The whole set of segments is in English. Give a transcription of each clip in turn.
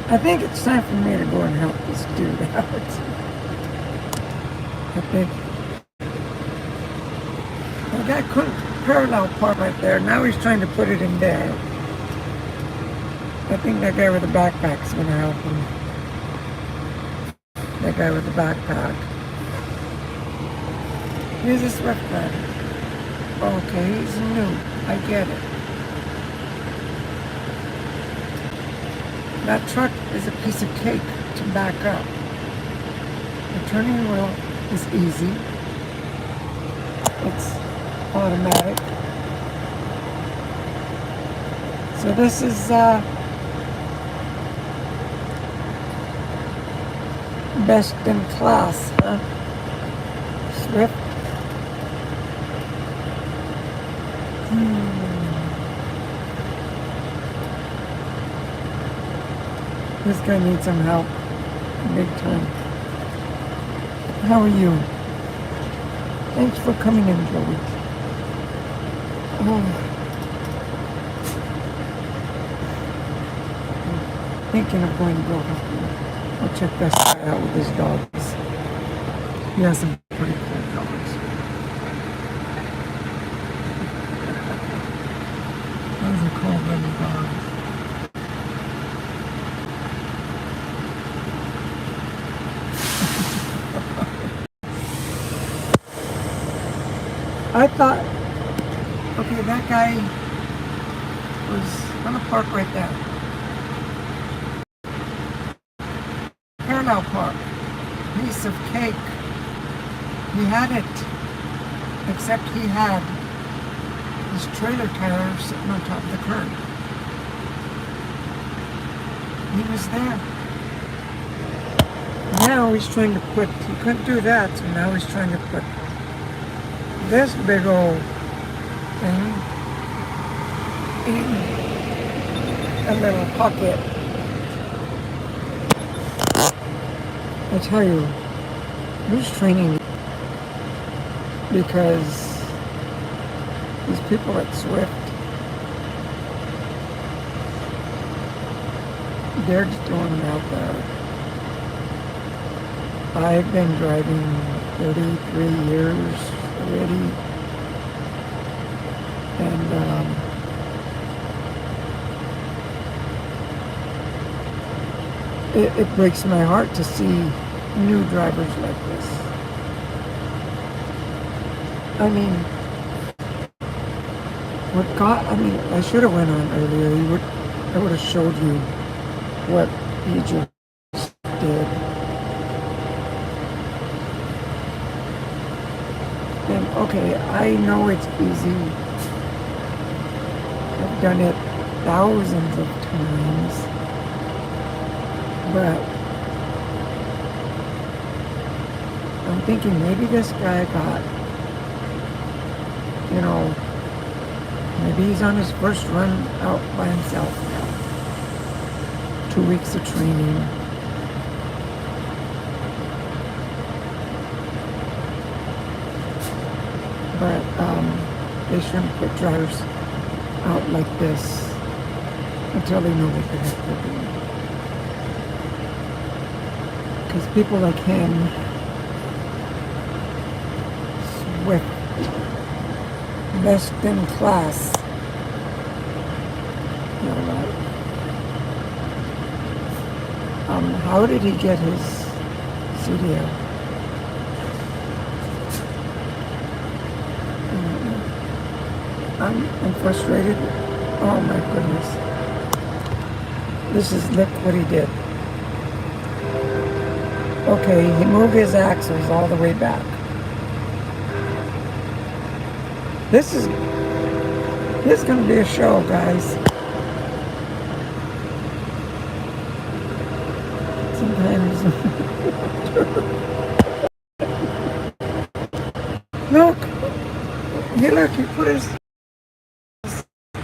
I think it's time for me to go and help this dude out. I think the guy couldn't parallel park right there. Now he's trying to put it in there. I think that guy with the backpack's going to help him. That guy with the backpack. Here's a Swift rider. Okay, he's new. I get it. That truck is a piece of cake to back up. The turning wheel is easy. It's automatic. So this is best in class, huh? Swift. This guy needs some help, big time. How are you? Thanks for coming in, Joey. Oh. I'm thinking of going to go help him. I'll check this guy out with his dogs. He has some pretty cool dogs. Those are cool little dogs. I thought, okay, that guy was gonna park right there. Parallel park. Piece of cake. He had it. Except he had his trailer tire sitting on top of the curb. He was there. Now he's trying to put, he couldn't do that, so now he's trying to put this big old thing in a little pocket. I tell you, who's training? Because these people at Swift, they're just throwing them out there. I've been driving 33 years already, and it breaks my heart to see new drivers like this. I mean, I should have went on earlier. I would have showed you what he just did. And okay, I know it's easy. I've done it thousands of times. But I'm thinking maybe this guy got, maybe he's on his first run out by himself now. 2 weeks of training. But they shouldn't put drivers out like this until they know what the heck they're doing. Because people like him, Swift, best in class. How did he get his CDL? I'm frustrated. Oh my goodness. Look what he did. Okay, he moved his axles all the way back. This is going to be a show, guys. Sometimes. Look, he put his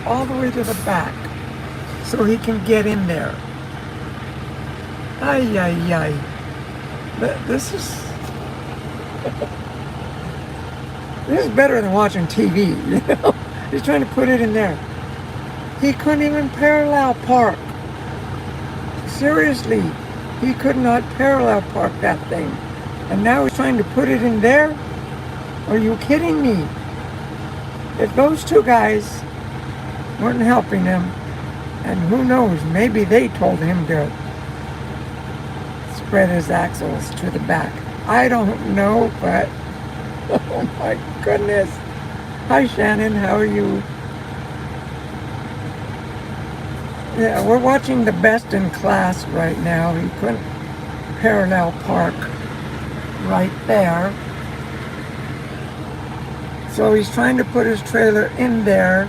all the way to the back so he can get in there. Ay, ay, ay. This is this is better than watching TV. You know, he's trying to put it in there. He couldn't even parallel park. Seriously, he could not parallel park that thing, and now he's trying to put it in there. Are you kidding me? If those two guys weren't helping him, and who knows, maybe they told him to spread his axles to the back. I don't know, but oh my goodness. Hi Shannon, how are you? Yeah, we're watching the best in class right now. He couldn't parallel park right there. So he's trying to put his trailer in there,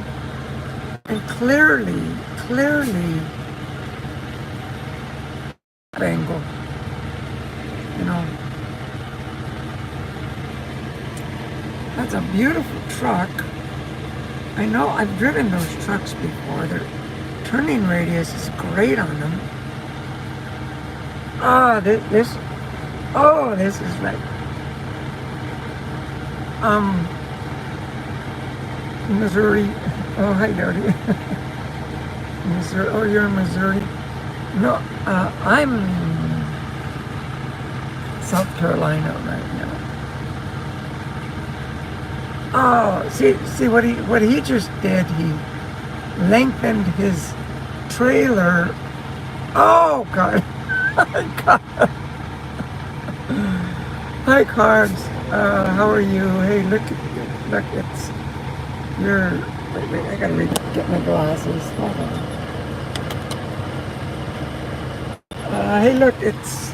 and clearly, angle, you know. That's a beautiful truck. I know I've driven those trucks before. Their turning radius is great on them. This is like, Missouri. Oh, hi, Dodi. Missouri. Oh, you're in Missouri? No, I'm in South Carolina right now. Oh, see what he just did. He lengthened his trailer. Oh God! Hi, Cards. How are you? Hey, look, it's your. Wait, I gotta get my glasses. Hold on. Hey, look, it's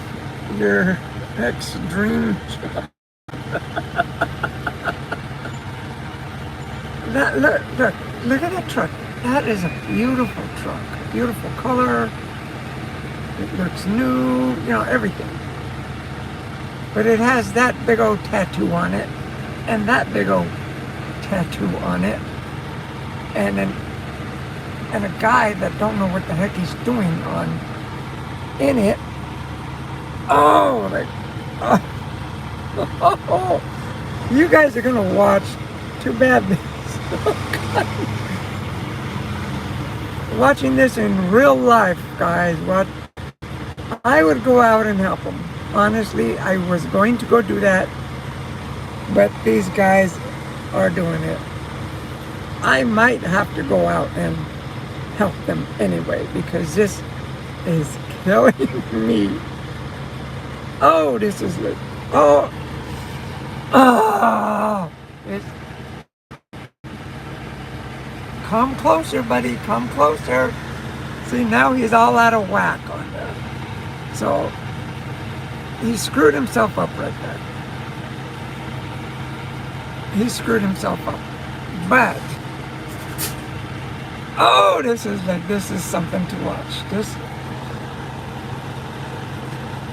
your ex-dream job. Look at that truck. That is a beautiful truck. Beautiful color. It looks new, you know, everything. But it has that big old tattoo on it, and that big old tattoo on it, and a guy that don't know what the heck he's doing in it. Oh, oh, you guys are gonna watch. Too bad. Watching this in real life, guys. I would go out and help them. Honestly, I was going to go do that, but these guys are doing it. I might have to go out and help them anyway, because this is killing me. Oh, this is like, oh, it's, come closer, buddy, come closer. See, now he's all out of whack on that. So he screwed himself up right there. He screwed himself up. But oh, this is something to watch.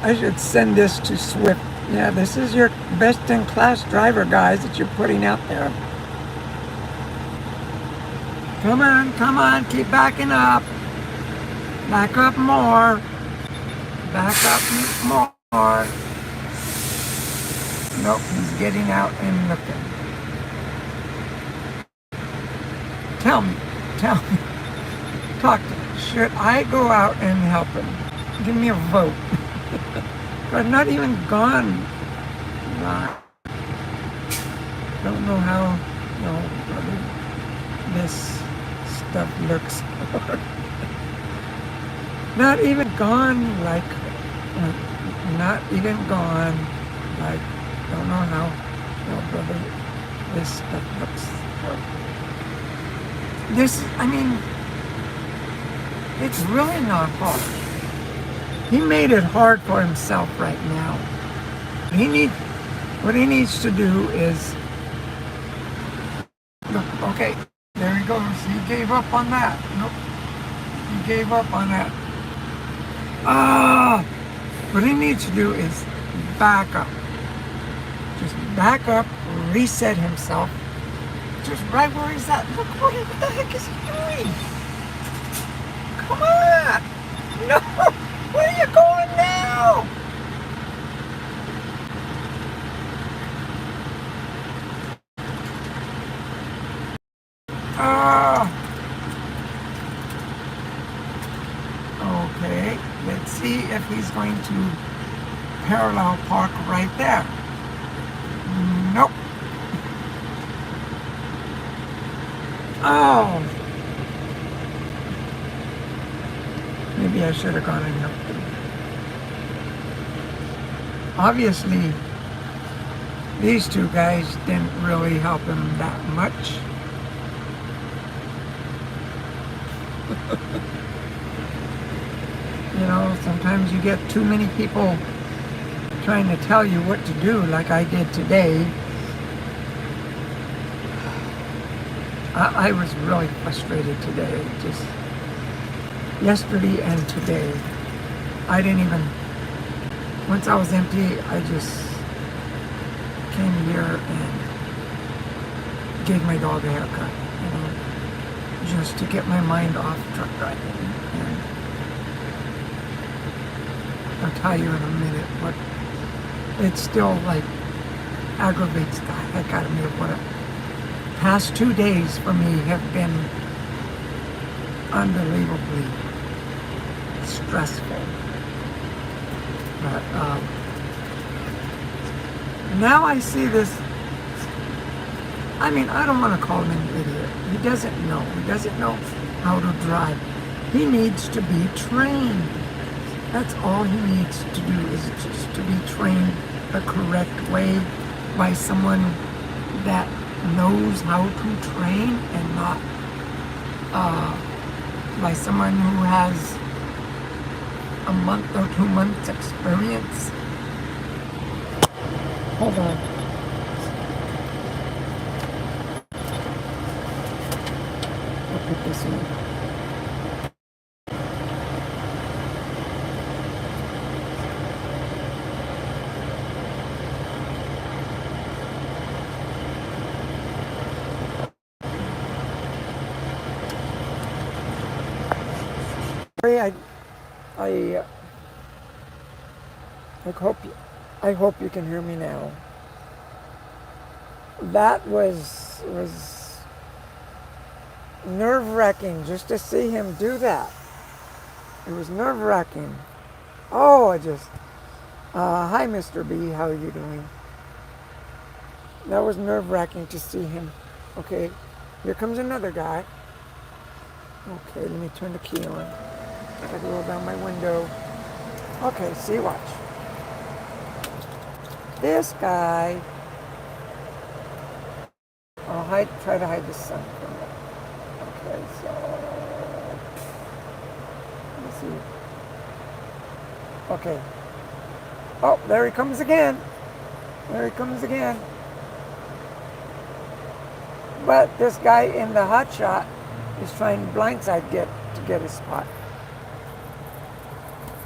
I should send this to Swift. Yeah, this is your best in class driver, guys, that you're putting out there. Come on, keep backing up. Back up more. Back up more. Nope, he's getting out and looking. Tell me. Talk to me. Should I go out and help him? Give me a vote. I'm not even gone. Don't know how, this stuff looks. Not even gone, not even gone, don't know how, brother, this stuff looks. It's really not hard. He made it hard for himself right now. What he needs to do is, look, okay, there he goes. He gave up on that. Nope. He gave up on that. What he needs to do is back up. Just back up, reset himself. Just right where he's at. Look, what the heck is he doing? Come on! No! Where are you going now? if he's going to parallel park right there. Nope. Oh. Maybe I should have gone and helped him. Obviously, these two guys didn't really help him that much. You know, sometimes you get too many people trying to tell you what to do, like I did today. I was really frustrated today, just yesterday and today. I didn't even, once I was empty, I just came here and gave my dog a haircut, you know, just to get my mind off truck driving. And I'll tell you in a minute, but it still like aggravates the heck out of me. What the past 2 days for me have been unbelievably stressful. But now I see this. I mean, I don't want to call him an idiot. He doesn't know. He doesn't know how to drive. He needs to be trained. That's all he needs to do, is just to be trained the correct way by someone that knows how to train, and not by someone who has a month or 2 months experience. Hold on. I'll put this in. I hope you can hear me now. That was nerve-wracking just to see him do that. It was nerve-wracking. Oh, hi Mr. B, how are you doing? That was nerve-wracking to see him. Okay, here comes another guy. Okay, let me turn the key on. I gotta roll down my window. Okay, see, watch. This guy, I'll try to hide the sun from it. Okay, so, let me see. Okay. Oh, there he comes again. There he comes again. But this guy in the hot shot is trying blindside to get his spot.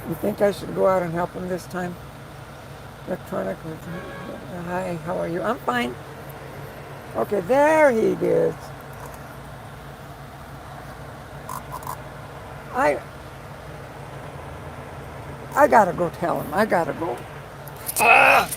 You think I should go out and help him this time? Electronic. Hi, how are you? I'm fine. Okay, there he is. I gotta go tell him. I gotta go. Ah!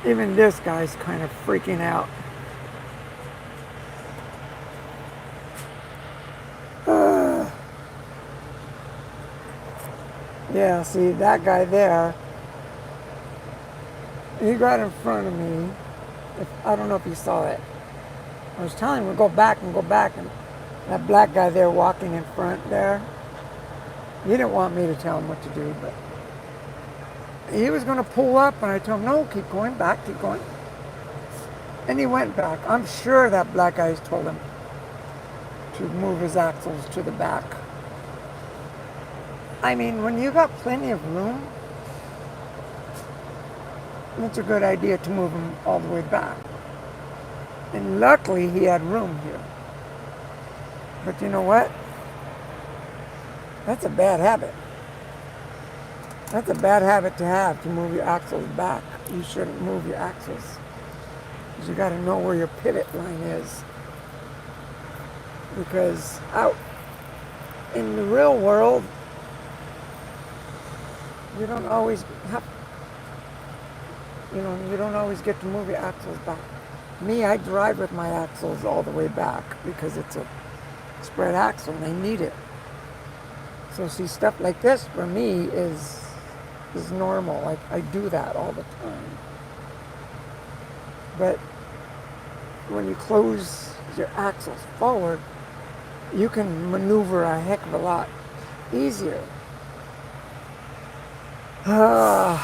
Even this guy's kind of freaking out. Yeah, see, that guy there, he got in front of me. I don't know if you saw it. I was telling him to go back and go back, and that black guy there walking in front there, he didn't want me to tell him what to do, but he was going to pull up, and I told him, no, keep going back, keep going. And he went back. I'm sure that black guy told him to move his axles to the back. I mean, when you got plenty of room, it's a good idea to move them all the way back. And luckily, he had room here. But you know what? That's a bad habit. That's a bad habit to have, to move your axles back. You shouldn't move your axles. Because you got to know where your pivot line is. Because out in the real world, you don't always have, you don't always get to move your axles back. Me, I drive with my axles all the way back because it's a spread axle and they need it. So see, stuff like this for me is normal. Like I do that all the time. But when you close your axles forward, you can maneuver a heck of a lot easier. Let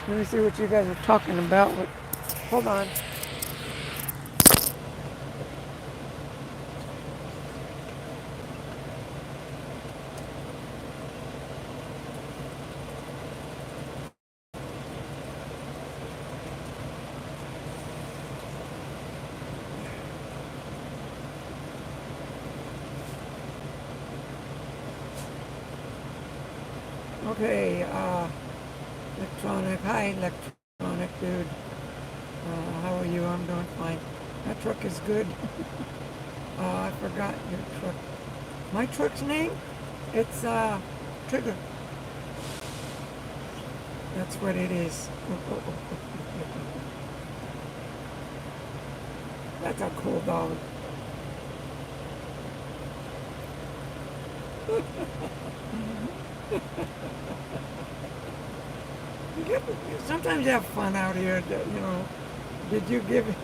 me see what you guys are talking about. Hold on. Okay, electronic. Hi, electronic dude. How are you? I'm doing fine. That truck is good. I forgot your truck. My truck's name? It's Trigger. That's what it is. That's a cool dog. Sometimes you have fun out here. Did you give it?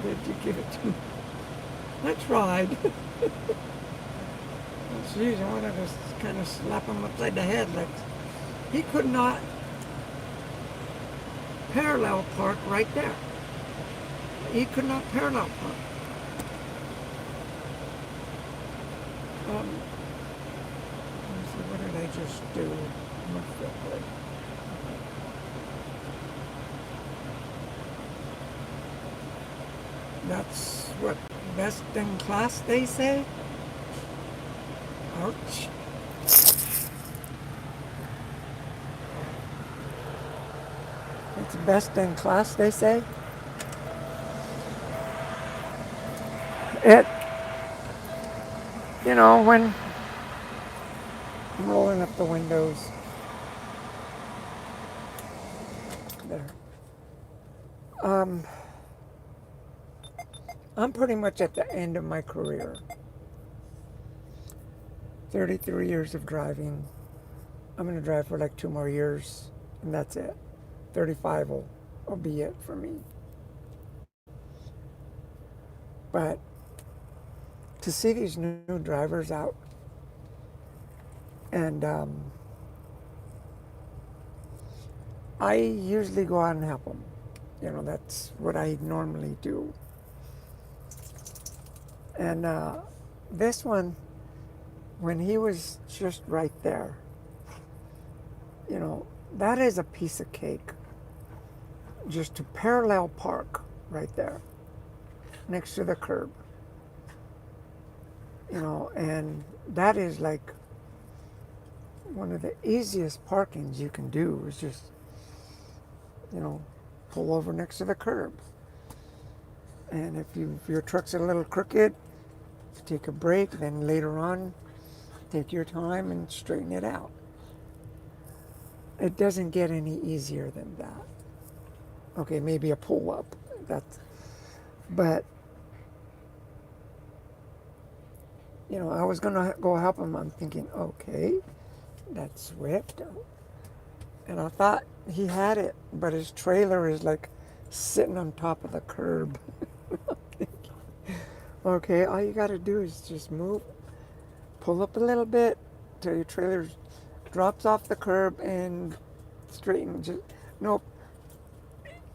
Did you give it to me? I tried. Jeez, I wanted to kind of slap him upside the head. Like he could not parallel park right there. He could not parallel park. Let me see, what did I just do? That's what best in class they say? Ouch. It's best in class, they say? When I'm rolling up the windows. There. I'm pretty much at the end of my career. 33 years of driving. I'm going to drive for like 2 more years, and that's it. 35 will be it for me. But to see these new drivers out, and I usually go out and help them. That's what I normally do. And this one, when he was just right there, that is a piece of cake. Just to parallel park right there, next to the curb. And that is like one of the easiest parkings you can do is just, pull over next to the curb. And if your truck's a little crooked, take a break, then later on, take your time and straighten it out. It doesn't get any easier than that. Okay, maybe a pull up. That's, but I was gonna go help him. I'm thinking, okay, that's Swift, and I thought he had it, but his trailer is like sitting on top of the curb. Okay, all you gotta do is just move, pull up a little bit till your trailer drops off the curb and straighten. Just nope,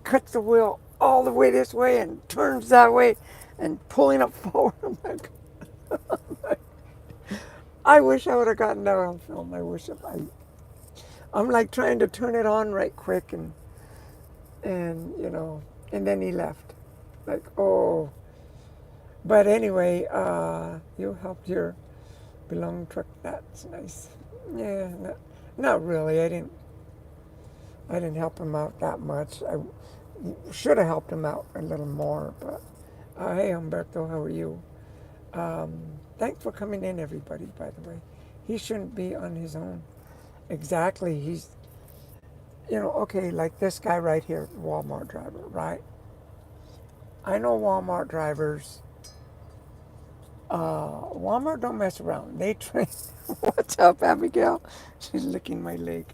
cuts the wheel all the way this way and turns that way and pulling up forward. I wish I would have gotten that on film. I'm like trying to turn it on right quick and and then he left. Like, oh. But anyway, you helped your belonging truck. That's nice. Yeah, not really. I didn't help him out that much. I should have helped him out a little more. But hey, Humberto, how are you? Um, Thanks for coming in, everybody. By the way, he shouldn't be on his own. Exactly. Okay, like this guy right here, Walmart driver, right? I know Walmart drivers. Walmart don't mess around. They train. What's up, Abigail? She's licking my leg.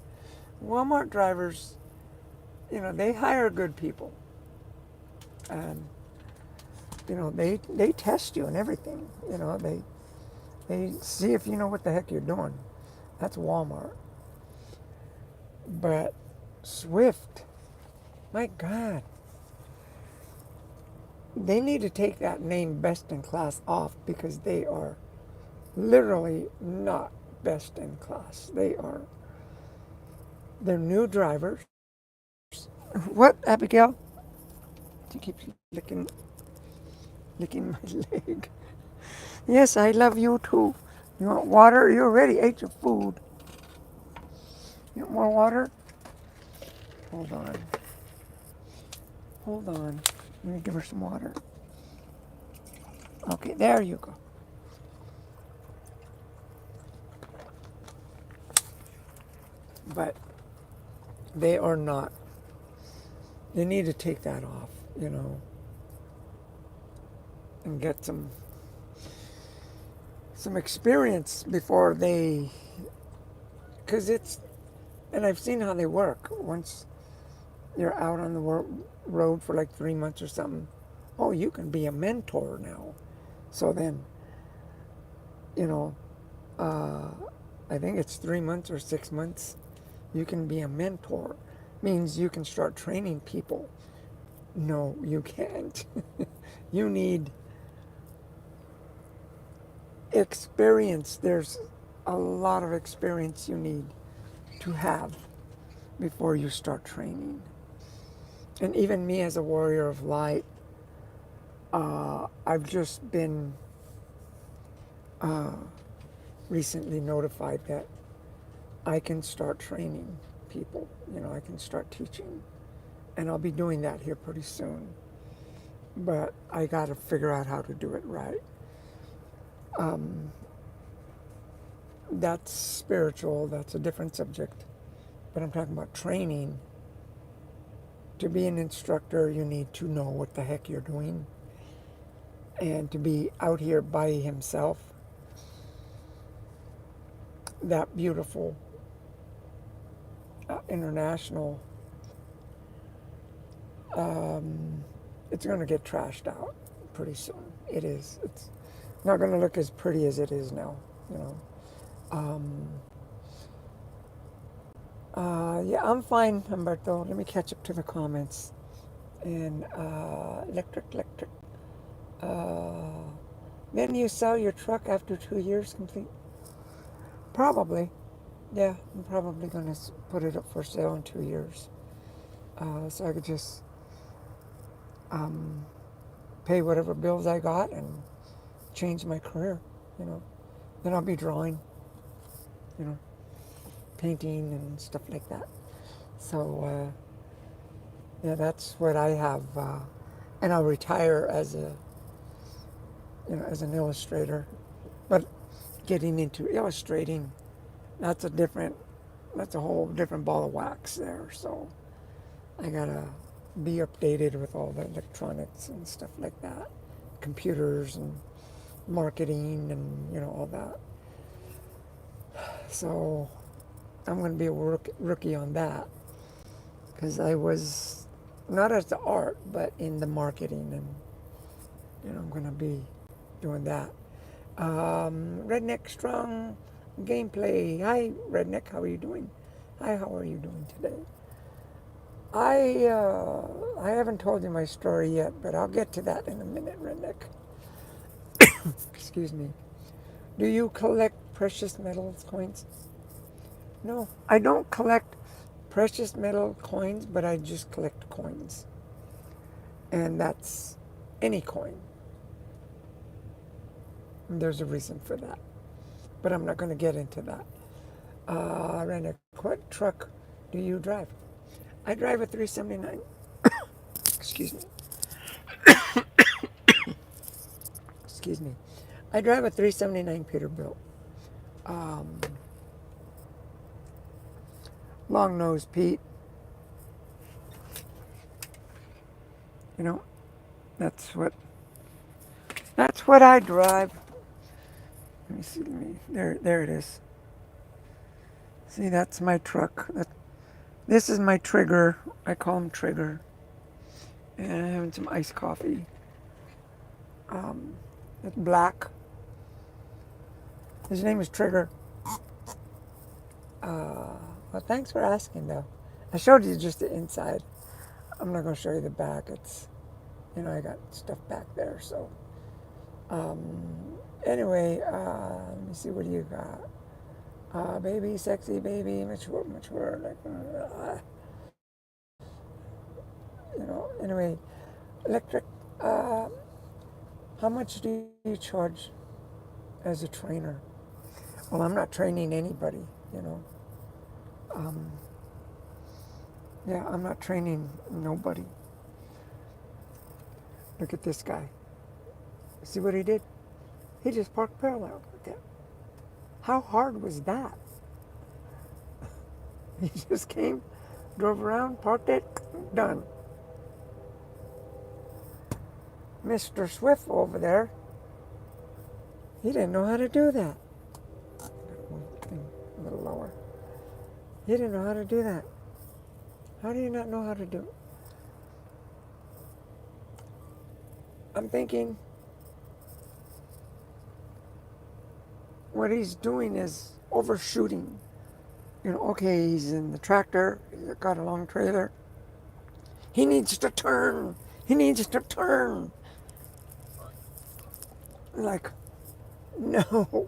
Walmart drivers, they hire good people, and they test you and everything. They see if you know what the heck you're doing. That's Walmart. But Swift, my God, they need to take that name Best in Class off because they are literally not best in class. They're new drivers. What, Abigail? She keeps licking my leg. Yes, I love you too. You want water? You already ate your food. You want more water? Hold on. Hold on. Let me give her some water. Okay, there you go. But they are not. They need to take that off, and get some experience before they, because and I've seen how they work. Once you're out on the road for like 3 months or something, oh, you can be a mentor now. So then, uh, I think it's 3 months or 6 months, you can be a mentor. Means you can start training people. No, you can't. You need experience. There's a lot of experience you need to have before you start training. And even me as a warrior of light, I've just been recently notified that I can start training people. I can start teaching. And I'll be doing that here pretty soon. But I got to figure out how to do it right. That's spiritual. That's a different subject. But I'm talking about training. To be an instructor, you need to know what the heck you're doing. And to be out here by himself, that beautiful international, it's going to get trashed out pretty soon. It is. It's not going to look as pretty as it is now, Yeah, I'm fine, Humberto. Let me catch up to the comments. And electric. Then you sell your truck after 2 years complete? Probably. Yeah, I'm probably going to put it up for sale in 2 years. So I could just pay whatever bills I got and change my career, Then I'll be drawing, painting and stuff like that. So, yeah, that's what I have. And I'll retire as an illustrator. But getting into illustrating, that's a different that's a whole different ball of wax there. So I gotta be updated with all the electronics and stuff like that, computers and marketing and all that. So I'm gonna be a rookie on that because I was not as the art, but in the marketing, and I'm gonna be doing that. Redneck Strong Gameplay. Hi, Redneck. How are you doing? Hi, how are you doing today? I haven't told you my story yet, but I'll get to that in a minute, Redneck. Excuse me. Do you collect precious metals coins? No, I don't collect precious metal coins, but I just collect coins. And that's any coin. And there's a reason for that. But I'm not going to get into that. Rennick, what truck do you drive? I drive a 379. Excuse me. Excuse me. I drive a 379 Peterbilt. Um, Long nose Pete. You know, that's what I drive. Let me see. There it is. See, that's my truck. This is my Trigger. I call him Trigger. And I'm having some iced coffee. It's black. His name is Trigger. Well, thanks for asking, though. I showed you just the inside. I'm not going to show you the back. It's, I got stuff back there. So, anyway, let me see. What do you got? Baby, sexy, baby, mature. Like, anyway, electric. How much do you charge as a trainer? Well, I'm not training anybody. Yeah, I'm not training nobody. Look at this guy. See what he did? He just parked parallel with that. How hard was that? He just came, drove around, parked it, done. Mr. Swift over there, he didn't know how to do that. A little lower. He didn't know how to do that. How do you not know how to do it? I'm thinking what he's doing is overshooting. Okay, he's in the tractor, he's got a long trailer. He needs to turn. He needs to turn. Like, no,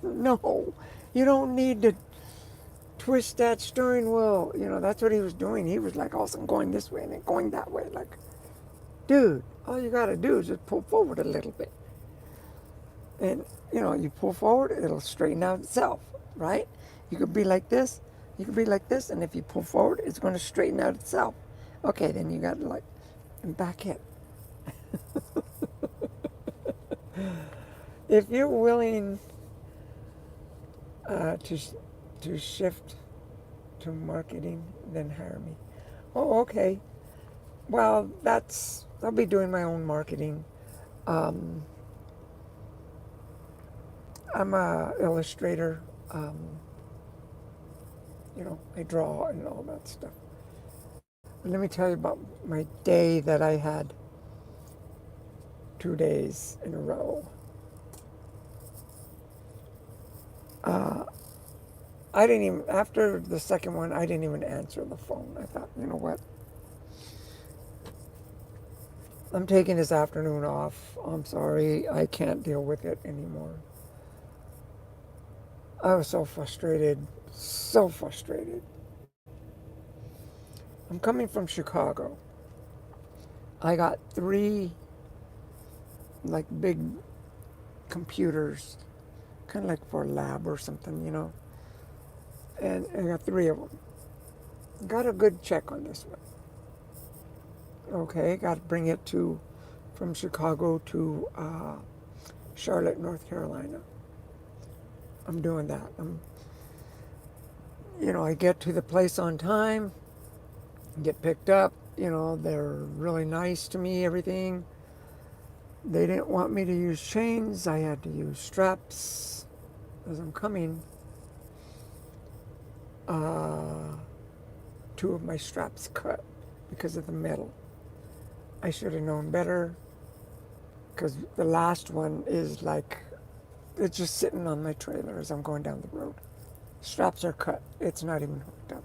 no, you don't need to twist that steering wheel. That's what he was doing. He was like also going this way and then going that way. Like, dude, all you got to do is just pull forward a little bit. And, you pull forward, it'll straighten out itself, right? You could be like this, and if you pull forward, it's going to straighten out itself. Okay, then you got to back it. If you're willing to shift to marketing, then hire me. Oh, okay. Well, I'll be doing my own marketing. I'm a illustrator. I draw and all that stuff. But let me tell you about my day that I had 2 days in a row. I didn't even, after the second one, I didn't even answer the phone. I thought, you know what? I'm taking this afternoon off. I'm sorry. I can't deal with it anymore. I was so frustrated. So frustrated. I'm coming from Chicago. I got 3 big computers, kind of like for a lab or something, And I got 3 of them. Got a good check on this one. Okay, got to bring it from Chicago to Charlotte, North Carolina. I'm doing that. I get to the place on time, get picked up. They're really nice to me, everything. They didn't want me to use chains. I had to use straps as I'm coming. Uh, Two of my straps cut because of the metal. I should have known better because the last one is like, it's just sitting on my trailer as I'm going down the road. Straps are cut. It's not even hooked up.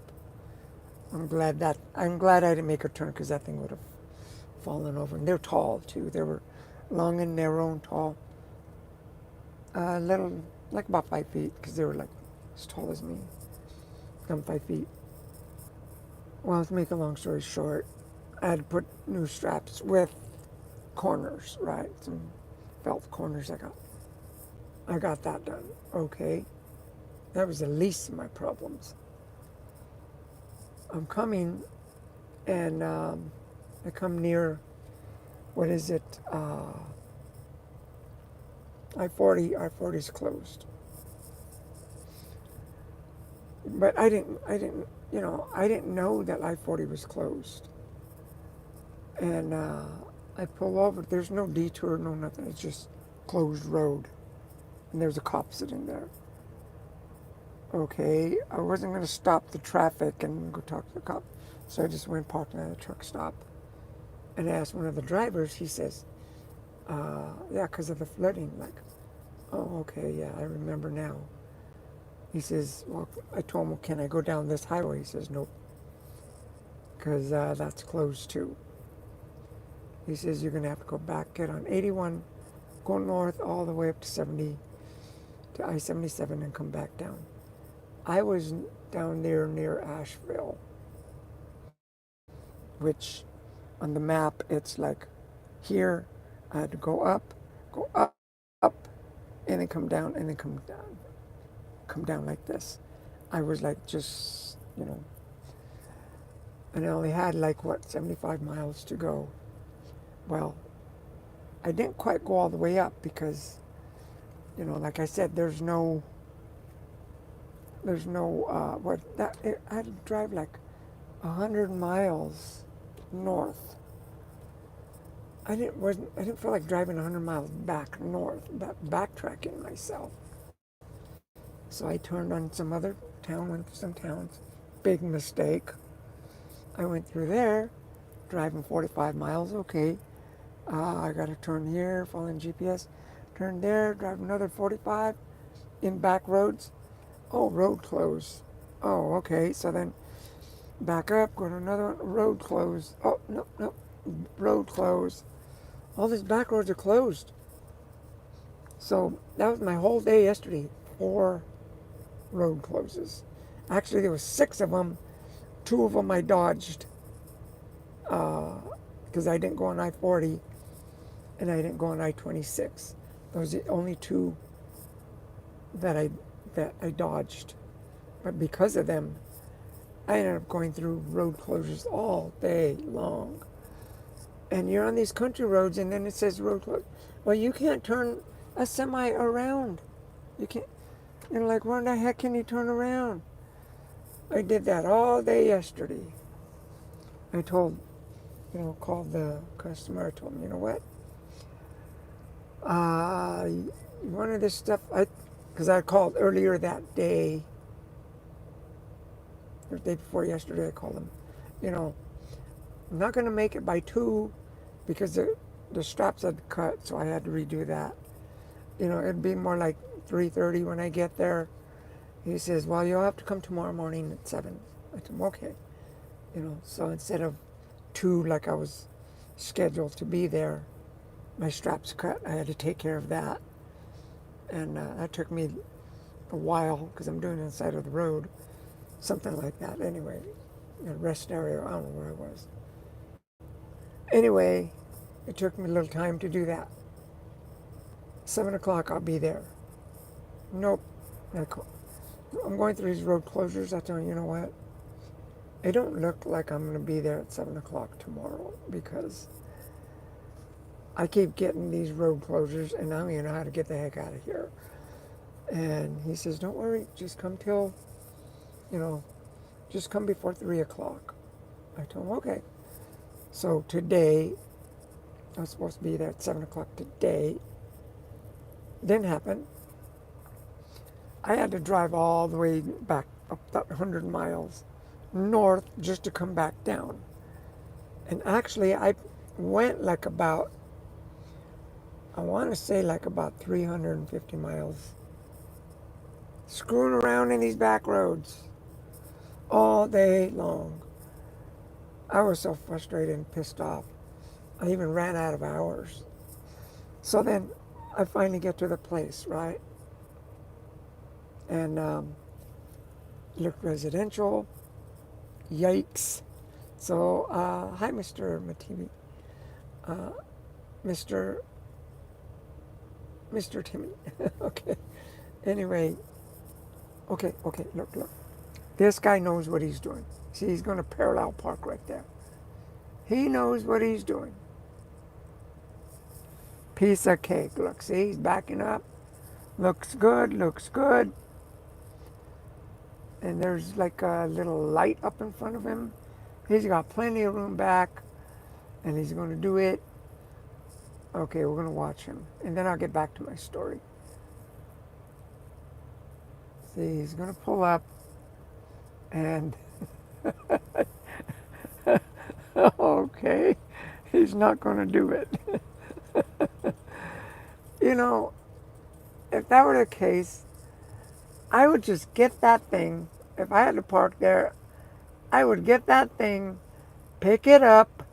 I'm glad I didn't make a turn because that thing would have fallen over. And they're tall too. They were long and narrow and tall. Little, like about 5 feet because they were like as tall as me. I'm 5 feet. Well, to make a long story short, I had to put new straps with corners, right? Some felt corners I got that done. Okay. That was the least of my problems. I'm coming and I come near, what is it? I-40 is closed. But I didn't know that I-40 was closed. And I pull over. There's no detour, no nothing. It's just closed road. And there's a cop sitting there. Okay, I wasn't going to stop the traffic and go talk to the cop. So I just went parked at a truck stop. And I asked one of the drivers, he says, yeah, because of the flooding. Like, oh, okay, yeah, I remember now. He says, well, I told him, well, can I go down this highway? He says, nope, because that's closed too. He says, you're going to have to go back, get on 81, go north all the way up to 70, to I-77 and come back down. I was down there near Asheville, which on the map, it's like here, I had to go up, and then come down, and then come down like this. I was like just, and I only had like, 75 miles to go. Well, I didn't quite go all the way up because, like I said, there's no, I had to drive like 100 miles north. I didn't feel like driving 100 miles back north, backtracking myself. So I turned on some other town, went through some towns. Big mistake. I went through there, driving 45 miles, okay. I got to turn here, following GPS. Turn there, drive another 45 in back roads. Oh, road closed. Oh, okay. So then back up, go to another one, road closed. Oh, no, road closed. All these back roads are closed. So that was my whole day yesterday. 4 road closes. Actually, there was 6 of them. 2 of them I dodged because I didn't go on I-40 and I didn't go on I-26. Those are the only 2 that I dodged. But because of them, I ended up going through road closures all day long. And you're on these country roads, and then it says road closed. Well, you can't turn a semi around. You can't. You're like, where the heck can you turn around? I did that all day yesterday. I told, called the customer. I told him, you know what? One of this stuff, because I called earlier that day, the day before yesterday, I called him, I'm not going to make it by 2 because the straps had cut, so I had to redo that. It'd be more like 3:30 when I get there. He says, well, you'll have to come tomorrow morning at 7. I told him, okay. So instead of 2 like I was scheduled to be there, my straps cut. I had to take care of that. And that took me a while because I'm doing it on the side of the road. Something like that. Anyway, a rest area, I don't know where I was. Anyway, it took me a little time to do that. 7 o'clock, I'll be there. Nope. I'm going through these road closures. I tell you, you know what? It don't look like I'm going to be there at 7 o'clock tomorrow because I keep getting these road closures and I don't even know how to get the heck out of here. And he says, don't worry, just come till you know, just come before 3 o'clock. I told him, okay. So today, I was supposed to be there at 7 o'clock today. Didn't happen. I had to drive all the way back up that 100 miles north just to come back down. And actually, I went like about, I want to say like about 350 miles, screwing around in these back roads all day long. I was so frustrated and pissed off. I even ran out of hours. So then I finally get to the place, right? And looked residential. Yikes. So, hi, Mr. Mativi. Uh, Mr. Mr. Timmy. Okay. Anyway, okay, look. This guy knows what he's doing. See, he's going to parallel park right there. He knows what he's doing. Piece of cake. Look, see, he's backing up. Looks good, looks good. And there's like a little light up in front of him. He's got plenty of room back, and he's going to do it. Okay, we're going to watch him. And then I'll get back to my story. See, he's going to pull up, and okay, he's not going to do it. You know, if that were the case, I would just get that thing. If I had to park there, I would get that thing, pick it up,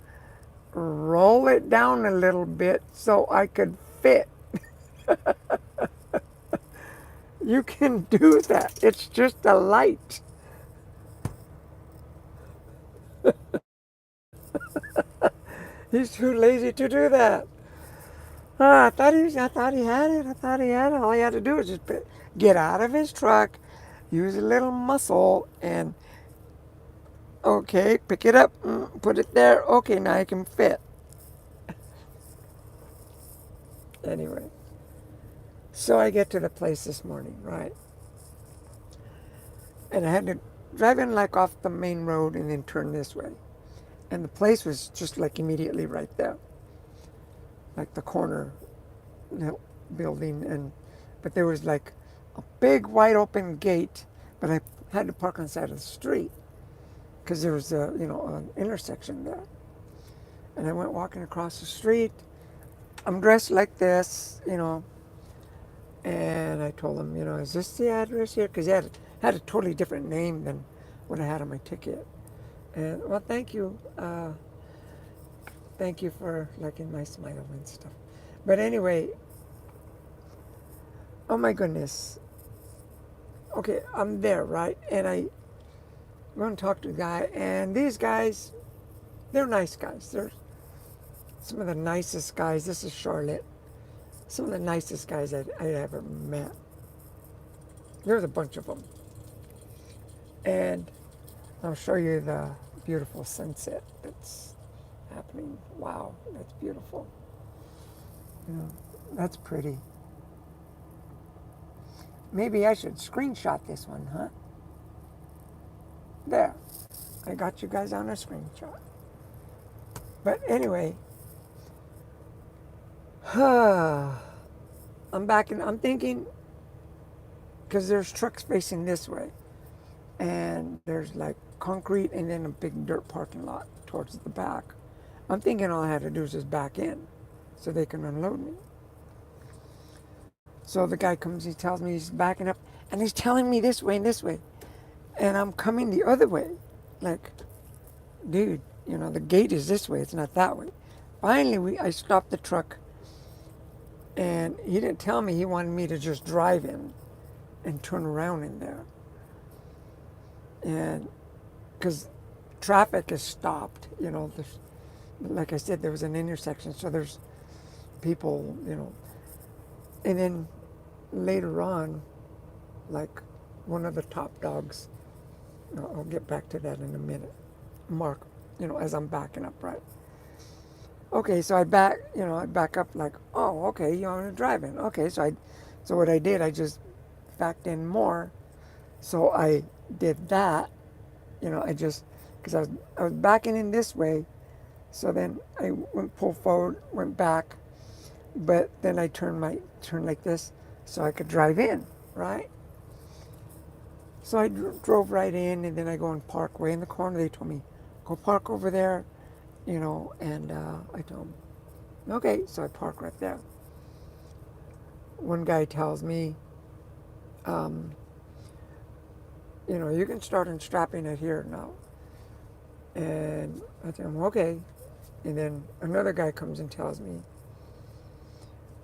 roll it down a little bit so I could fit. You can do that. It's just a light. He's too lazy to do that. I thought he had it. I thought he had it. All he had to do was just get out of his truck, use a little muscle, and okay, pick it up, put it there. Okay, now I can fit. Anyway, so I get to the place this morning, right? And I had to drive in like off the main road and then turn this way. And the place was just like immediately right there, like the corner building. But there was like a big wide open gate, but I had to park on the side of the street because there was an intersection there. And I went walking across the street. I'm dressed like this, and I told him, is this the address here? Because he had a totally different name than what I had on my ticket. And well, thank you. Thank you for liking my smile and stuff. But anyway, oh my goodness. Okay, I'm there, right? And I'm going to talk to the guy. And these guys, they're nice guys. They're some of the nicest guys. This is Charlotte. Some of the nicest guys I ever met. There's a bunch of them. And I'll show you the beautiful sunset that's happening. Wow, that's beautiful. That's pretty. Maybe I should screenshot this one, huh? There. I got you guys on a screenshot. But anyway, I'm back and I'm thinking, because there's trucks facing this way. And there's like concrete and then a big dirt parking lot towards the back. I'm thinking all I had to do is just back in so they can unload me. So the guy comes, he tells me he's backing up, and he's telling me this way and this way. And I'm coming the other way. Like, dude, the gate is this way, it's not that way. Finally, I stopped the truck, and he didn't tell me he wanted me to just drive in and turn around in there. And because traffic is stopped, like I said, there was an intersection, so there's people, and then later on, like one of the top dogs, I'll get back to that in a minute, Mark, as I'm backing up, right? Okay, so I back up like, oh, okay, you want to drive in. Okay, so what I did, I just backed in more, So I did that, I just, because I was backing in this way. So then I went pulled forward, went back, but then I turned like this so I could drive in, right? So I drove right in, and then I go and park way in the corner. They told me, go park over there, and I told them, okay. So I park right there. One guy tells me, um, you can start unstrapping it here now. And I tell him, okay. And then another guy comes and tells me,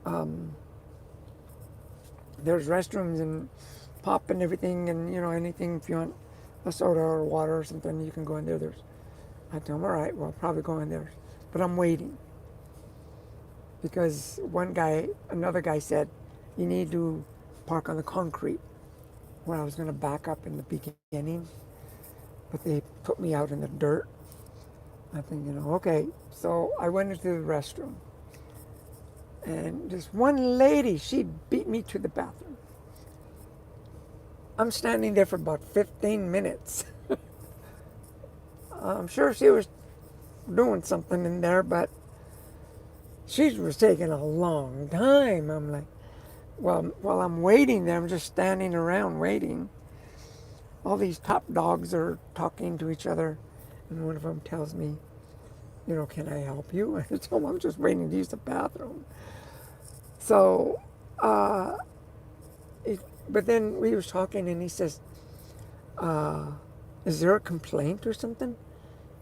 um, there's restrooms and pop and everything, and anything, if you want a soda or water or something, you can go in there. I tell him, all right, well, I'll probably go in there. But I'm waiting because another guy said, you need to park on the concrete, where I was going to back up in the beginning, but they put me out in the dirt. I think, okay. So I went into the restroom, and this one lady, she beat me to the bathroom. I'm standing there for about 15 minutes. I'm sure she was doing something in there, but she was taking a long time. I'm like, well, while I'm waiting there, I'm just standing around waiting. All these top dogs are talking to each other, and one of them tells me, can I help you? I told him I'm just waiting to use the bathroom. So, but then we was talking, and he says, is there a complaint or something?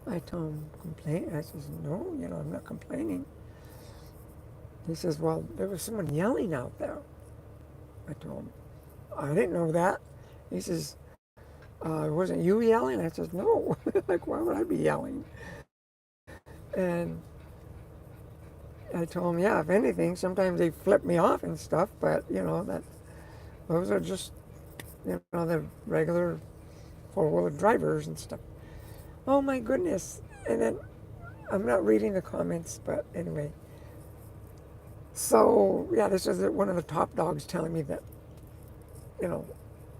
I told him, complaint? I says, no, I'm not complaining. He says, well, there was someone yelling out there. I told him, I didn't know that. He says, wasn't you yelling? I says, no. Like, why would I be yelling? And I told him, yeah, if anything, sometimes they flip me off and stuff, but, those are just, the regular four-wheeler drivers and stuff. Oh, my goodness. And then I'm not reading the comments, but anyway. So, yeah, this is one of the top dogs telling me that,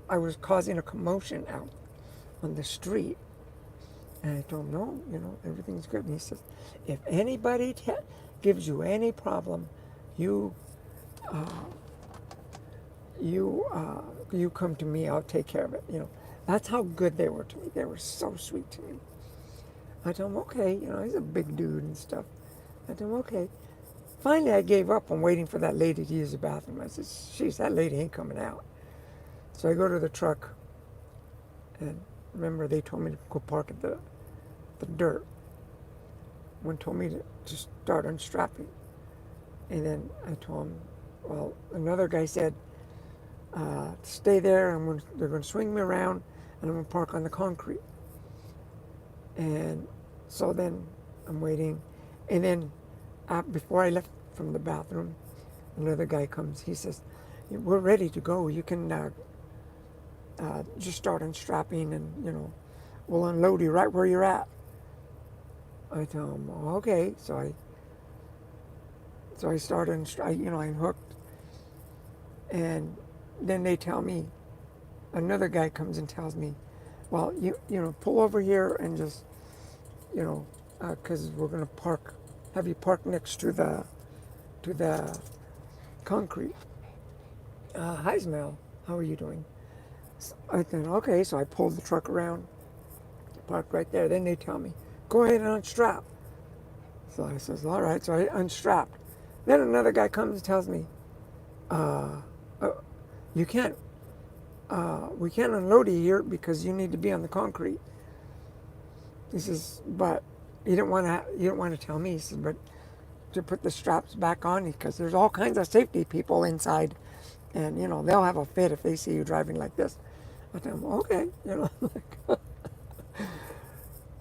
I was causing a commotion out on the street. And I told him, no, everything's good. And he says, if anybody gives you any problem, you come to me, I'll take care of it. That's how good they were to me. They were so sweet to me. I told him, okay, he's a big dude and stuff. I told him, okay. Finally, I gave up on waiting for that lady to use the bathroom. I said, geez, that lady ain't coming out. So I go to the truck, and remember, they told me to go park at the dirt. One told me to start unstrapping. And then I told him, well, another guy said, stay there, and they're going to swing me around, and I'm going to park on the concrete. And so then I'm waiting. And then before I left from the bathroom, another guy comes. He says, we're ready to go. You can just start unstrapping, and, we'll unload you right where you're at. I tell him, okay. So I started, I unhooked. And then they tell me, another guy comes and tells me, well, pull over here and just, because we're going to have you park next to the concrete. Hi, Ismail. How are you doing? So I think, okay. So I pulled the truck around, parked right there. Then they tell me, go ahead and unstrap. So I says, all right. So I unstrapped. Then another guy comes and tells me, you can't, we can't unload you here because you need to be on the concrete. He says, but you don't want to tell me. He says, but to put the straps back on because there's all kinds of safety people inside, and they'll have a fit if they see you driving like this. I tell them, okay,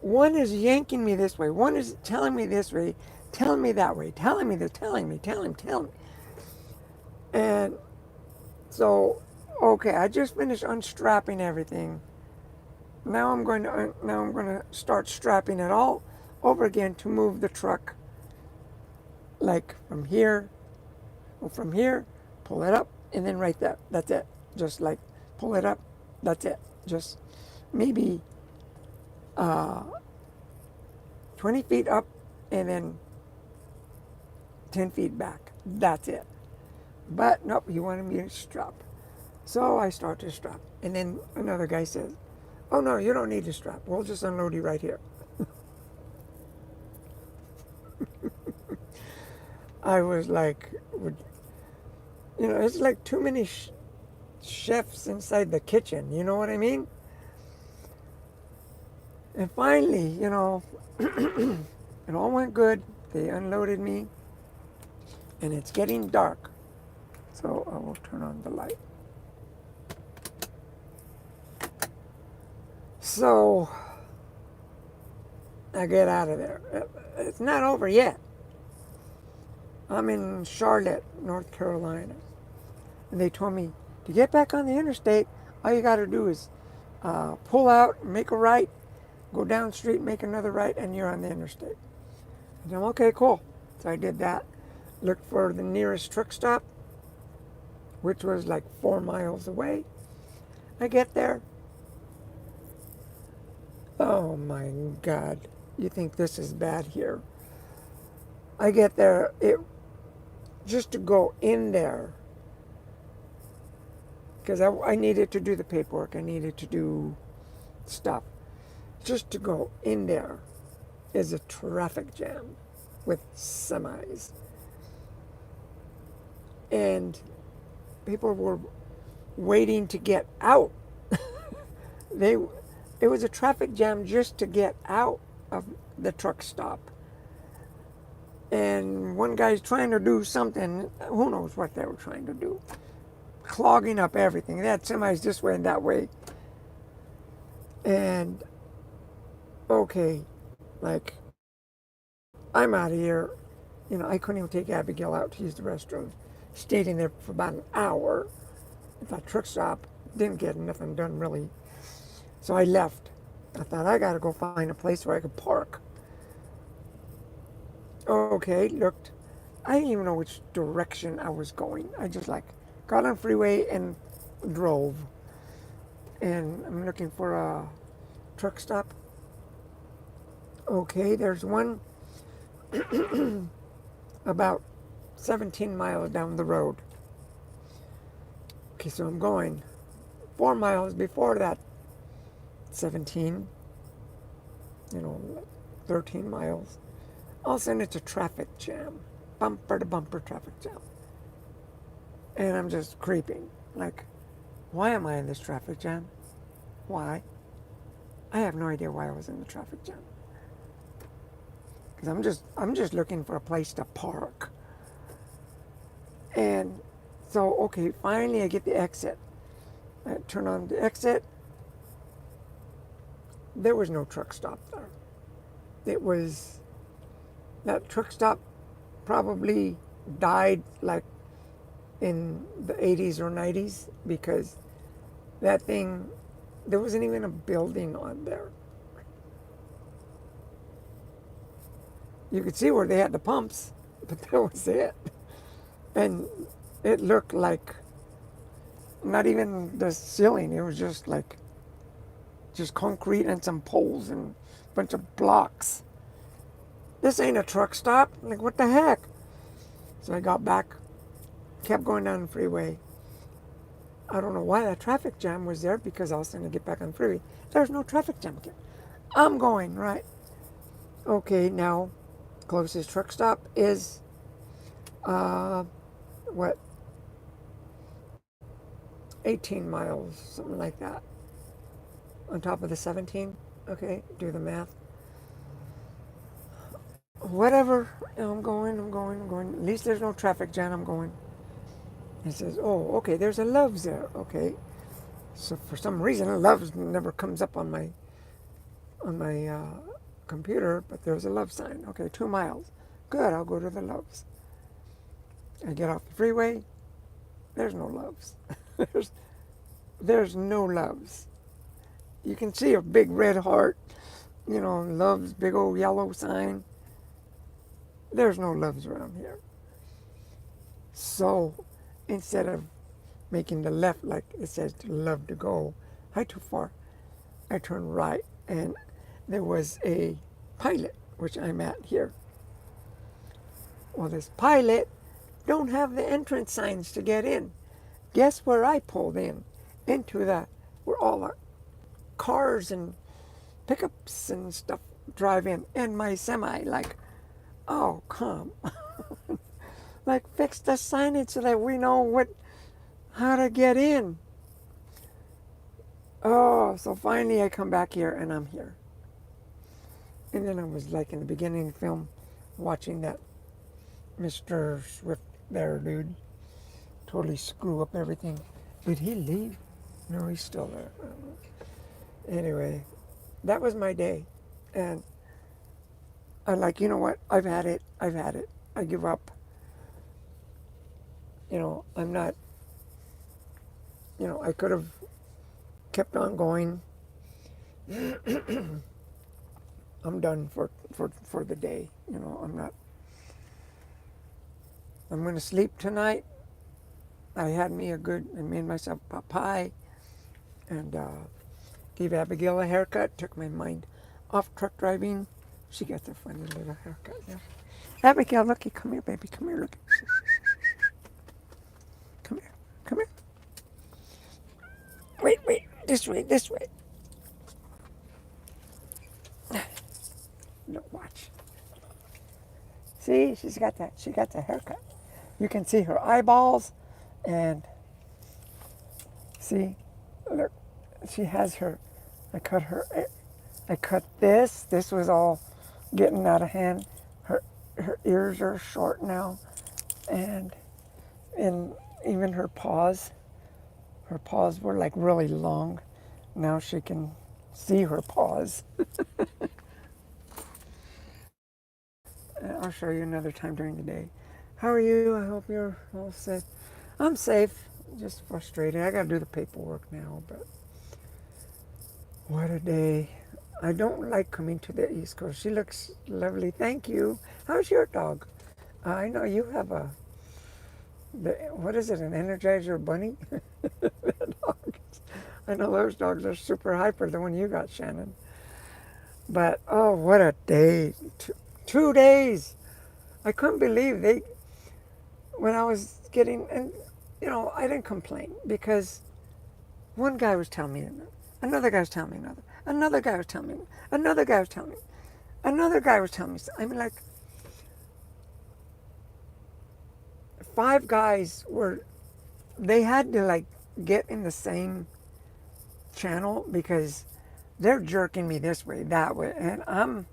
one is yanking me this way, one is telling me this way, telling me that way, telling me this, telling me. And so, okay, I just finished unstrapping everything. Now I'm going to start strapping it all over again to move the truck, like from here, pull it up, and then right there. That's it. Just like pull it up, That's it. Just maybe uh, 20 feet up and then 10 feet back. That's it. But nope, he wanted me to strap. So I start to strap. And then another guy says, oh no, you don't need to strap. We'll just unload you right here. I was like, it's like too many chefs inside the kitchen. You know what I mean? And finally, it all went good. They unloaded me. And it's getting dark. So I will turn on the light. So I get out of there. It's not over yet. I'm in Charlotte, North Carolina. And they told me to get back on the interstate, all you got to do is pull out, make a right, go down the street, make another right, and you're on the interstate. And I'm okay, cool. So I did that. Looked for the nearest truck stop, which was like 4 miles away. I get there. Oh my God. You think this is bad here? I get there, just to go in there, because I needed to do the paperwork, I needed to do stuff. Just to go in there is a traffic jam with semis. And people were waiting to get out. It was a traffic jam just to get out of the truck stop. And one guy's trying to do something, who knows what they were trying to do, clogging up everything. They had semis this way and that way. And, okay, like, I'm out of here. I couldn't even take Abigail out to use the restroom. Stayed in there for about an hour at that truck stop. Didn't get nothing done, really. So I left. I thought, I got to go find a place where I could park. Okay, looked. I didn't even know which direction I was going. I just got on the freeway and drove. And I'm looking for a truck stop. Okay, there's one about 17 miles down the road. Okay, so I'm going 4 miles before that 17, 13 miles. All of a sudden, it's a traffic jam. Bumper to bumper traffic jam. And I'm just creeping. Like, why am I in this traffic jam? Why? I have no idea why I was in the traffic jam. Because I'm just looking for a place to park. And so, okay, finally I get the exit. I turn on the exit. There was no truck stop there. That truck stop probably died like in the 80s or 90s, because that thing, there wasn't even a building on there. You could see where they had the pumps, but that was it. And it looked like not even the ceiling. It was just concrete and some poles and a bunch of blocks. This ain't a truck stop. Like, what the heck? So I got back, kept going down the freeway. I don't know why that traffic jam was there, because I was trying to get back on the freeway. There's no traffic jam again. I'm going, right? Okay, now, closest truck stop is, 18 miles, something like that. On top of the 17. Okay, do the math. Whatever, I'm going. At least there's no traffic jam, I'm going. He says, oh, okay, there's a Love's there. Okay. So for some reason, Love's never comes up on my computer, but there's a Love sign. Okay, 2 miles. Good, I'll go to the Love's. I get off the freeway. There's no Love's. there's no Love's. You can see a big red heart, Love's big old yellow sign. There's no Love's around here. So instead of making the left like it says to Love to go, I-24. I turned right, and there was a pilot, which I'm at here. Well, this pilot don't have the entrance signs to get in. Guess where I pulled in? Into the where all the cars and pickups and stuff drive in, and my semi, like, oh come, like fix the signage so that we know how to get in. Oh, so finally I come back here and I'm here. And then I was like in the beginning of the film, watching that Mr. Swift there, dude, totally screw up everything. Did he leave? No, he's still there. Anyway, that was my day. And I'm like, you know what? I've had it. I've had it. I give up. I'm not, I could have kept on going. I'm done for the day. I'm going to sleep tonight. I made myself a pie and gave Abigail a haircut, took my mind off truck driving. She gets a funny little haircut now. Abigail, looky, come here, baby, come here, look. Come here, come here. Wait, this way. No, watch. See, she got the haircut. You can see her eyeballs, and see, look, she has her, I cut this. This was all getting out of hand. Her ears are short now, and even her paws were like really long. Now she can see her paws. I'll show you another time during the day. How are you? I hope you're all safe. I'm safe, just frustrated. I gotta do the paperwork now, but what a day. I don't like coming to the East Coast. She looks lovely. Thank you. How's your dog? I know you have what is it, an Energizer bunny? I know those dogs are super hyper, the one you got, Shannon. But, oh, what a day. 2 days. I couldn't believe when I was getting, and, I didn't complain because one guy was telling me another guy was telling me another guy was telling me, another guy was telling me, another guy was telling me. I mean, like, 5 guys they had to, like, get in the same channel because they're jerking me this way, that way, and I'm,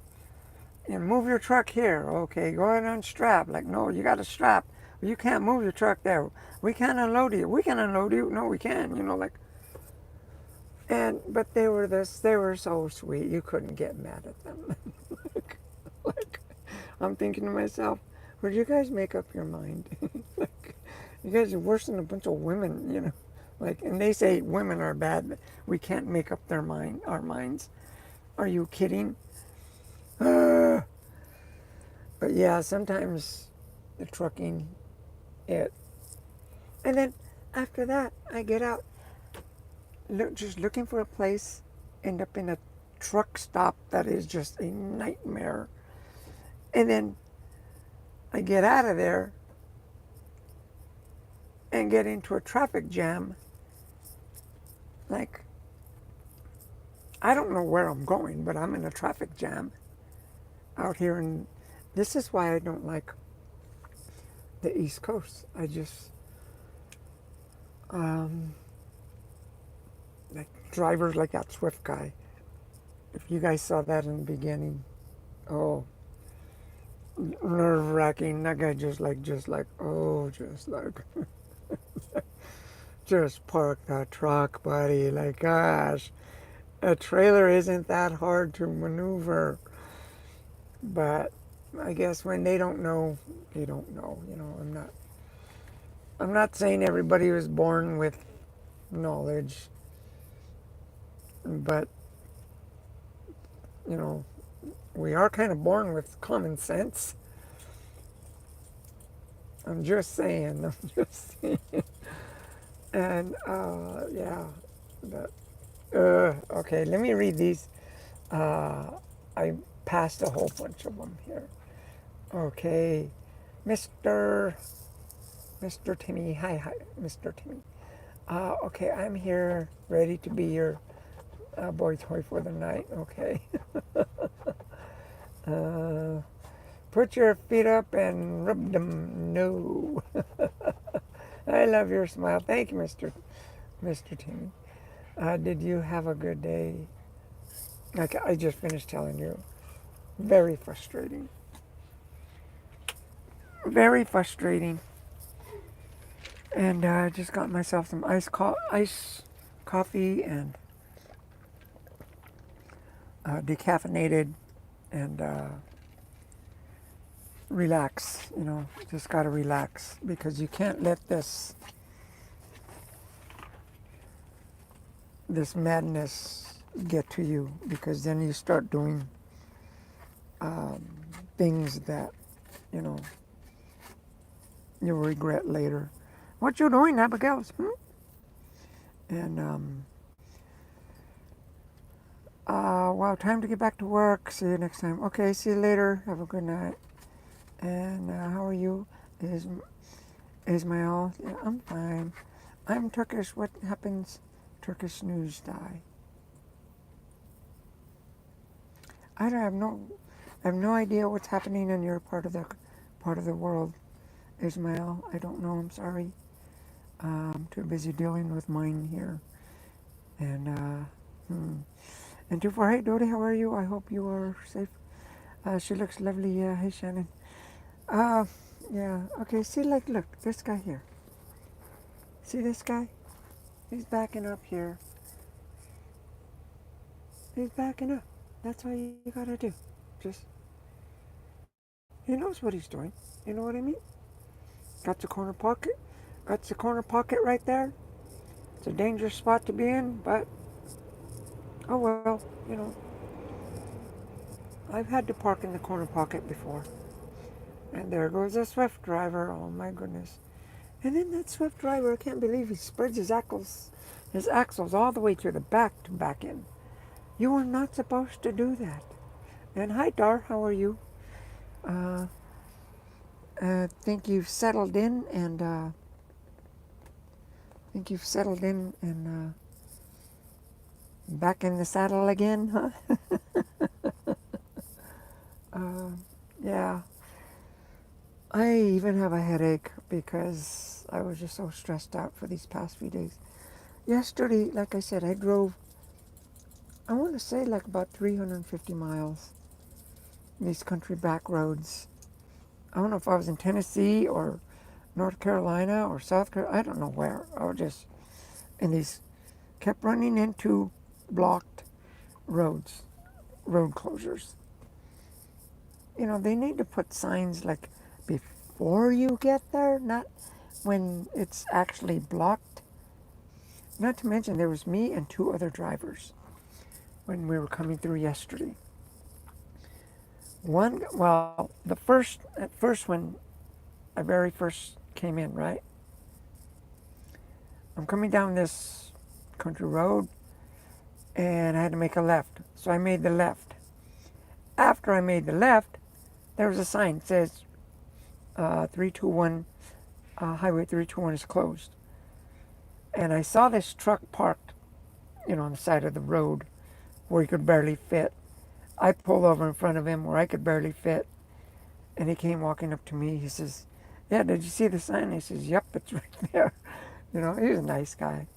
move your truck here, okay, go ahead and unstrap. Like, no, you got to strap. You can't move your truck there. We can't unload you. We can unload you. No, we can, like. But they were so sweet. You couldn't get mad at them. like, I'm thinking to myself, would you guys make up your mind? Like, you guys are worse than a bunch of women, Like, and they say women are bad. We can't make up our minds. Are you kidding? But yeah, sometimes the trucking, and then after that, I get out, just looking for a place, end up in a truck stop that is just a nightmare. And then I get out of there and get into a traffic jam. Like, I don't know where I'm going, but I'm in a traffic jam out here, and this is why I don't like the East Coast. I just, like drivers like that Swift guy. If you guys saw that in the beginning, oh, nerve-wracking. That guy just like, just park that truck, buddy. Like, gosh, a trailer isn't that hard to maneuver. But I guess when they don't know, they don't know. I'm not saying everybody was born with knowledge, but we are kind of born with common sense. I'm just saying. And yeah, but Okay, let me read these. Uh, I passed a whole bunch of them here. Okay, Mr. Mr. Timmy. Hi, Mr. Timmy. Okay, I'm here, ready to be your boy toy for the night. Okay. uh, Put your feet up and rub them. No. I love your smile. Thank you, Mr. Timmy. Did you have a good day? Like I just finished telling you. Very frustrating. Very frustrating. And I just got myself some ice coffee and decaffeinated and relax. Just got to relax because you can't let this madness get to you because then you start doing um, things that you know you'll regret later. What you doing, Abigail? And wow, time to get back to work. See you next time. Okay, see you later. Have a good night. And how are you? Ismail? Yeah, I'm fine. I'm Turkish. What happens? Turkish news die. I have no idea what's happening in your part of the world, Ismail. I don't know. I'm sorry. I'm too busy dealing with mine here. And and 248, Dodi, how are you? I hope you are safe. She looks lovely. Yeah. Hey, Shannon. Uh, yeah. Okay. See, look, this guy here. See this guy? He's backing up here. He's backing up. That's all you gotta do. Just, he knows what he's doing. You know what I mean? Got the corner pocket. Got the corner pocket right there. It's a dangerous spot to be in, but oh well. I've had to park in the corner pocket before. And there goes a Swift driver. Oh my goodness. And then that Swift driver, I can't believe he spreads his axles all the way to the back to back in. You are not supposed to do that. And hi, Dar, how are you? Uh, think you've settled in and back in the saddle again, huh? uh, yeah. I even have a headache because I was just so stressed out for these past few days. Yesterday, like I said, I drove, I want to say like about 350 miles. These country back roads. I don't know if I was in Tennessee or North Carolina or South Carolina. I don't know where. I was just in these, kept running into blocked roads, road closures. They need to put signs like before you get there, not when it's actually blocked. Not to mention there was me and two other drivers when we were coming through yesterday. At first when I very first came in, right? I'm coming down this country road and I had to make a left. So I made the left. After I made the left, there was a sign that says 321, Highway 321 is closed. And I saw this truck parked, on the side of the road where he could barely fit. I pulled over in front of him where I could barely fit. And he came walking up to me. He says, yeah, did you see the sign? He says, yep, it's right there. He was a nice guy.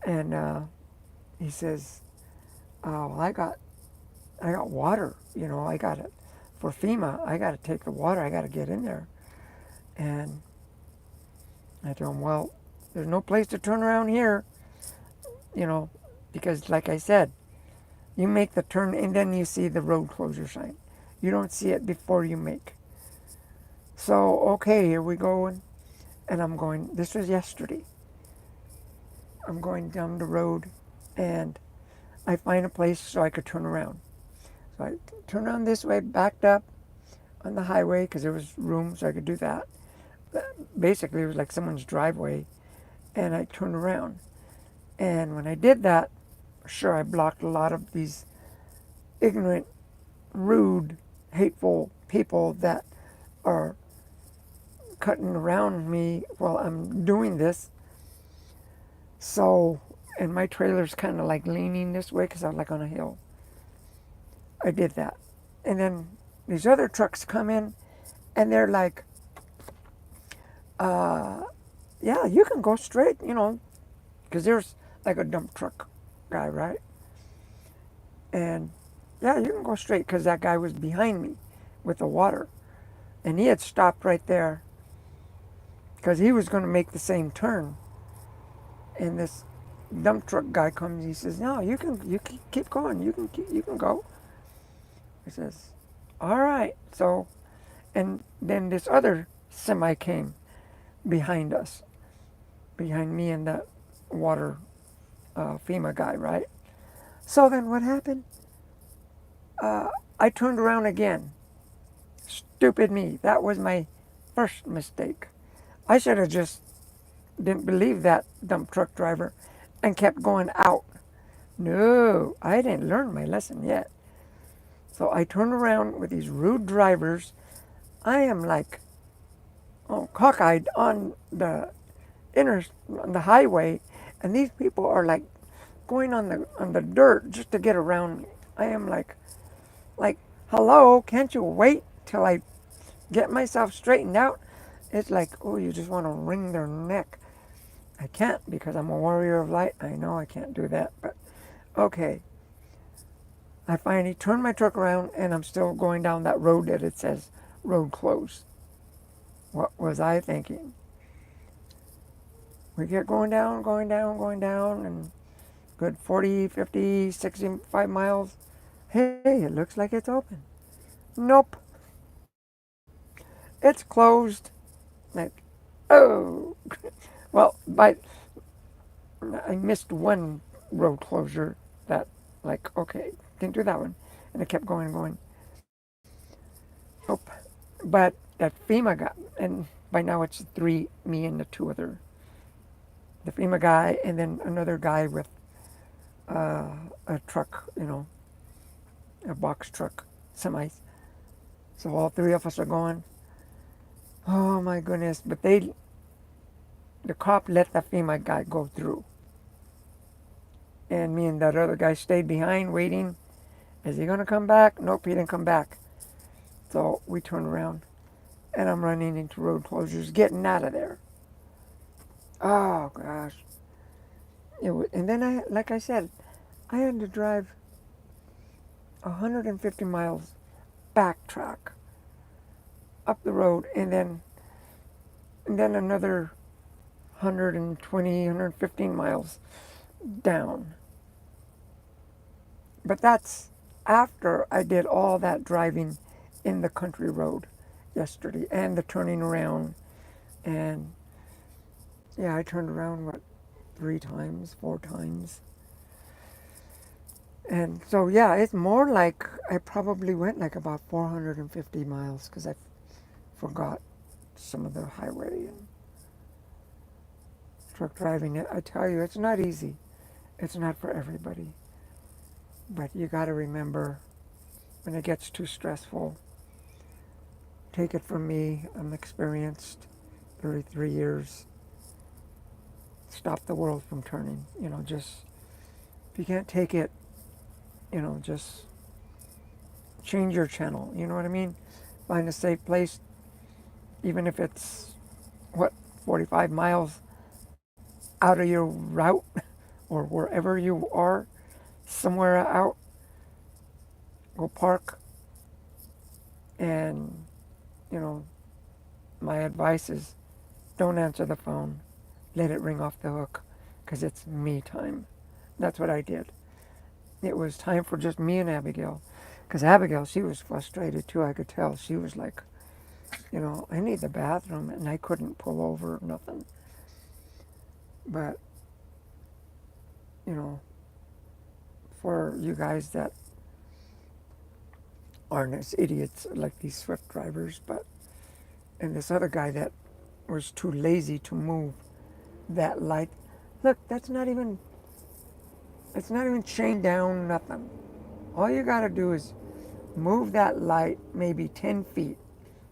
And he says, well, I got water. I got it for FEMA. I got to take the water. I got to get in there. And I told him, well, there's no place to turn around here, because like I said, you make the turn and then you see the road closure sign. You don't see it before you make. So, okay, here we go. And I'm going, this was yesterday. I'm going down the road and I find a place so I could turn around. So I turned around this way, backed up on the highway because there was room so I could do that. Basically, it was like someone's driveway. And I turned around. And when I did that, sure I blocked a lot of these ignorant, rude, hateful people that are cutting around me while I'm doing this. So, and my trailer's kind of like leaning this way because I'm like on a hill. I did that. And then these other trucks come in and they're like, yeah, you can go straight, because there's like a dump truck guy, right? And yeah, you can go straight because that guy was behind me with the water. And he had stopped right there because he was going to make the same turn. And this dump truck guy comes. He says, "No, you can keep going. You can go." He says, "All right." So, and then this other semi came behind us, behind me and that water FEMA guy, right? So then what happened? I turned around again. Stupid me. That was my first mistake. I should have just didn't believe that dump truck driver and kept going out. No, I didn't learn my lesson yet. So I turned around with these rude drivers. I am like, oh, cockeyed on the highway, and these people are like going on the dirt just to get around me. I am like, hello, can't you wait till I get myself straightened out? It's like, oh, you just want to wring their neck. I can't because I'm a warrior of light. I know I can't do that, but okay. I finally turned my truck around and I'm still going down that road that it says road closed. What was I thinking? We get going down, going down, and good 40, 50, 65 miles. Hey, it looks like it's open. Nope, it's closed. Like, oh. Well, but I missed one road closure that, like, okay, didn't do that one. And it kept going and going. Nope. But that FEMA guy, and by now it's three, me and the two other, the FEMA guy, and then another guy with a truck, a box truck, semis. So all three of us are going. Oh my goodness! But the cop let the FEMA guy go through, and me and that other guy stayed behind waiting. Is he gonna come back? Nope, he didn't come back. So we turned around, and I'm running into road closures, getting out of there. Oh gosh! And then like I said, I had to drive 150 miles backtrack up the road, and then another 120, 115 miles down. But that's after I did all that driving in the country road yesterday and the turning around. And yeah, I turned around, what, 3 times, 4 times. And so, yeah, it's more like I probably went like about 450 miles because I forgot some of the highway and truck driving. I tell you, it's not easy. It's not for everybody. But you got to remember when it gets too stressful, take it from me. I'm experienced, 33 years. Stop the world from turning. Just, if you can't take it, just change your channel. You know what I mean? Find a safe place, even if it's, what, 45 miles out of your route or wherever you are, somewhere out. Go park, and, you know, my advice is don't answer the phone. Let it ring off the hook because it's me time. That's what I did. It was time for just me and Abigail. Because Abigail, she was frustrated too. I could tell. She was like, I need the bathroom, and I couldn't pull over or nothing. But, you know, for you guys that aren't as idiots like these Swift drivers, and this other guy that was too lazy to move that light. Look, that's not even It's not even chained down, nothing. All you got to do is move that light maybe 10 feet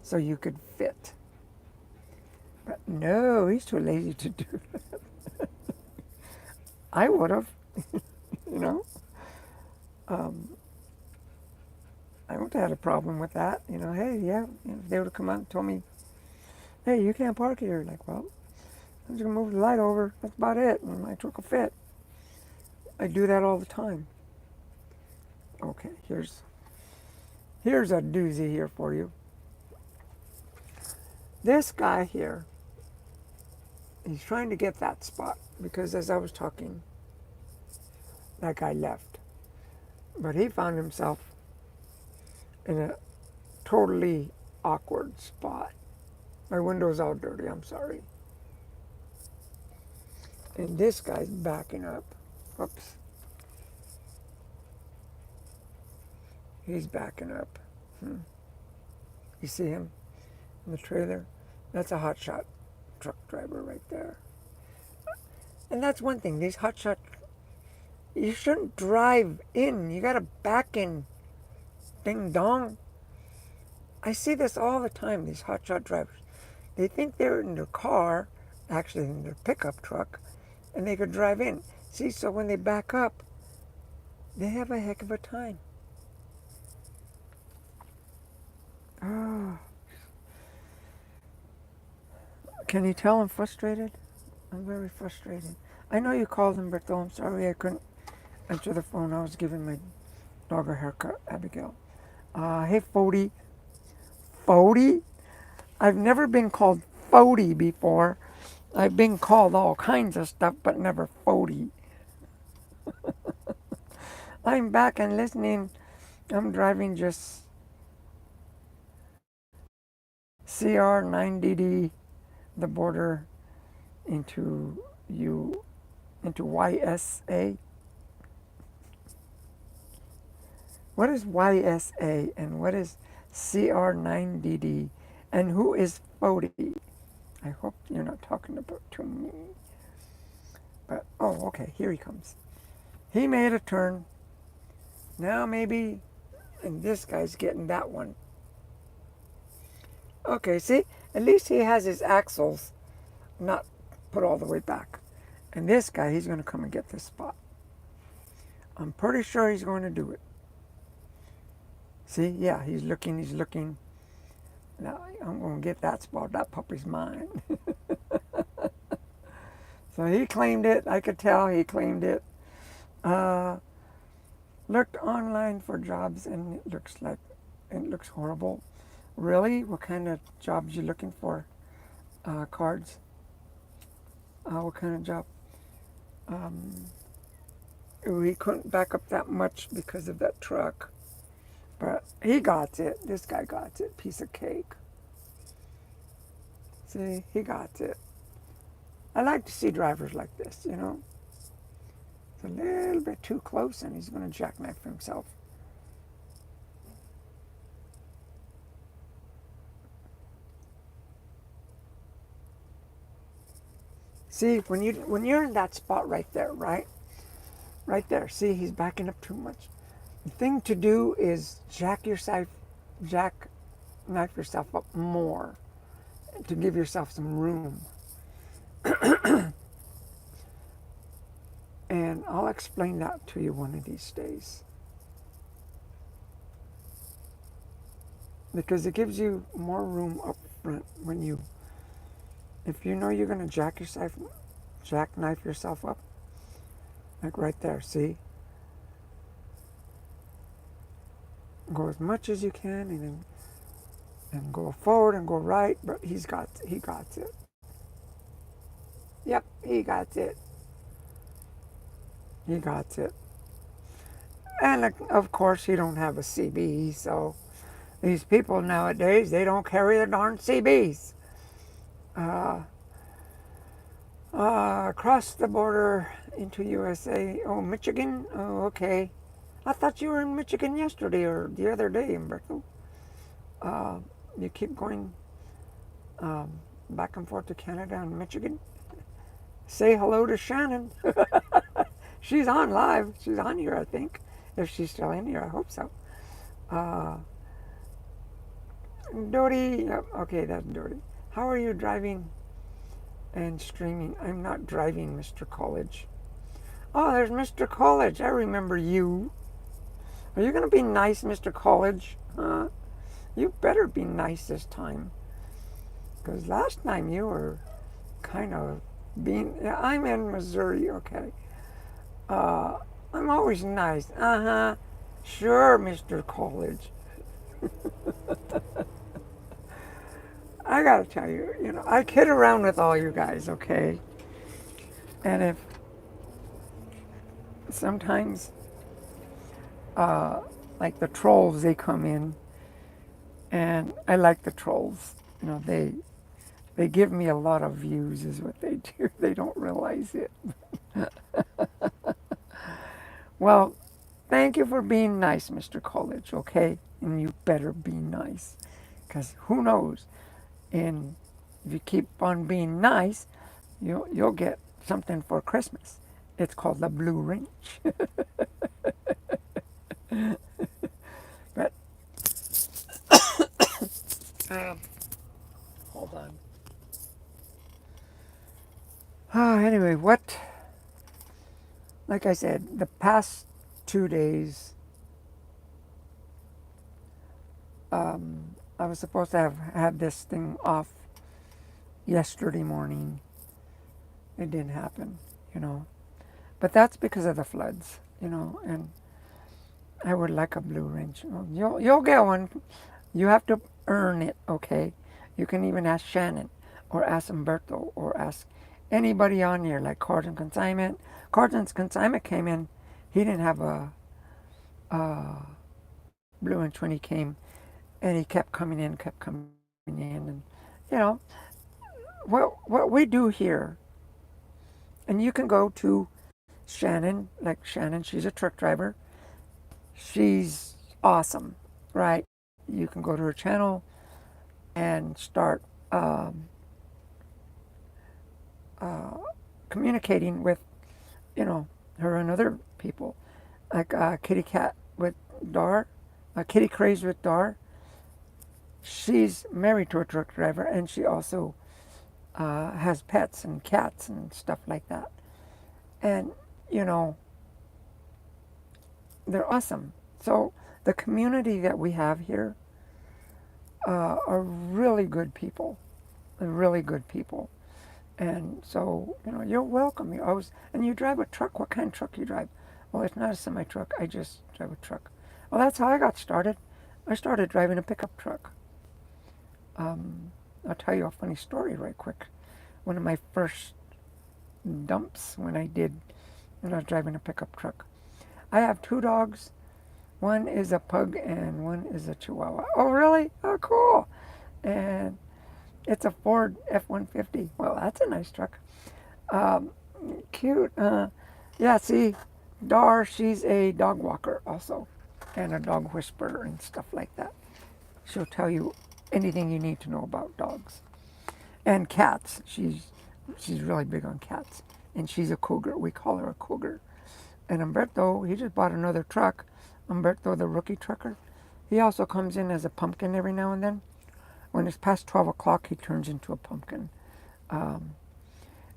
so you could fit. But no, he's too lazy to do that. I would have, you know. Um, I wouldn't have had a problem with that. Hey, yeah, if they would have come out and told me, hey, you can't park here. Like, well, I'm just going to move the light over. That's about it. And my truck will fit. I do that all the time. Okay, here's a doozy here for you. This guy here, he's trying to get that spot because as I was talking, that guy left. But he found himself in a totally awkward spot. My window's all dirty, I'm sorry. And this guy's backing up. Oops. He's backing up. You see him in the trailer? That's a hotshot truck driver right there. And that's one thing. These hotshot, you shouldn't drive in. You gotta back in. Ding dong. I see this all the time, these hotshot drivers. They think they're in their car, actually in their pickup truck, and they could drive in. See, so when they back up, they have a heck of a time. Oh. Can you tell I'm frustrated? I'm very frustrated. I know you called Humberto. I'm sorry I couldn't answer the phone. I was giving my dog a haircut, Abigail. Hey, Fody. Fody? I've never been called Fody before. I've been called all kinds of stuff, but never Fody. I'm back and listening. I'm driving just CR9DD, the border into YSA. What is YSA and what is CR9DD and who is Fody? I hope you're not talking about to me. But oh, okay, here he comes. He made a turn. Now maybe, and this guy's getting that one. Okay, see, at least he has his axles not put all the way back. And this guy, he's going to come and get this spot. I'm pretty sure he's going to do it. See, yeah, he's looking. Now, I'm going to get that spot. That puppy's mine. So he claimed it. I could tell he claimed it. Looked online for jobs and it looks horrible. Really? What kind of jobs you looking for? Cards? What kind of job? We couldn't back up that much because of that truck. But he got it. This guy got it. Piece of cake. See, he got it. I like to see drivers like this, you know. It's a little bit too close and he's going to jackknife himself. See, when you're in that spot right there, right there. See, he's backing up too much. The thing to do is jackknife yourself up more to give yourself some room. And I'll explain that to you one of these days. Because it gives you more room up front if you know you're going to jackknife yourself up, like right there, see? Go as much as you can and go forward and go right, but he got it. Yep, he got it. He got it. And of course, he don't have a CB, so these people nowadays, they don't carry the darn CBs. Across the border into USA. Oh, Michigan? Oh, okay. I thought you were in Michigan yesterday or the other day, Humberto. You keep going back and forth to Canada and Michigan. Say hello to Shannon. She's on live. She's on here, I think. If she's still in here, I hope so. Uh, Dodi, yep, okay, that's Dodi. How are you driving and streaming? I'm not driving, Mr. College. Oh, there's Mr. College. I remember you. Are you going to be nice, Mr. College? You better be nice this time. Because last time you were kind of being. Yeah, I'm in Missouri, okay. Uh, I'm always nice. Uh huh. Sure, Mr. College. I gotta tell you, I kid around with all you guys, okay? And if sometimes, uh, like the trolls, they come in, and I like the trolls. They give me a lot of views, is what they do. They don't realize it. Well, thank you for being nice, Mr. College, okay? And you better be nice. Because who knows? And if you keep on being nice, you'll get something for Christmas. It's called the Blue Wrench. But, um, hold on. Anyway, like I said, the past 2 days, I was supposed to have had this thing off yesterday morning. It didn't happen. But that's because of the floods, and I would like a blue wrench. You'll get one. You have to earn it, okay? You can even ask Shannon or ask Umberto or ask anybody on here like Carson Consignment. Carson's Consignment came in. He didn't have a blue wrench when he came, and he kept coming in, and you know what we do here. And you can go to Shannon, like Shannon. She's a truck driver. She's awesome, right? You can go to her channel and start uh, communicating with, her and other people, like Kitty Cat with Dar, Kitty Craze with Dar. She's married to a truck driver, and she also has pets and cats and stuff like that. And you know, they're awesome. So the community that we have here are really good people, really good people. And so, you're welcome. And you drive a truck. What kind of truck you drive? Well, it's not a semi truck. I just drive a truck. Well, that's how I got started. I started driving a pickup truck. I'll tell you a funny story right quick. One of my first dumps when I was driving a pickup truck. I have two dogs. One is a pug and one is a chihuahua. Oh, really? Oh, cool. And it's a Ford F-150. Well, that's a nice truck. Um, Cute. Yeah, see, Dar, she's a dog walker also, and a dog whisperer and stuff like that. She'll tell you anything you need to know about dogs. And cats. She's really big on cats. And she's a cougar. We call her a cougar. And Umberto, he just bought another truck. Umberto, the rookie trucker. He also comes in as a pumpkin every now and then. When it's past 12 o'clock, he turns into a pumpkin.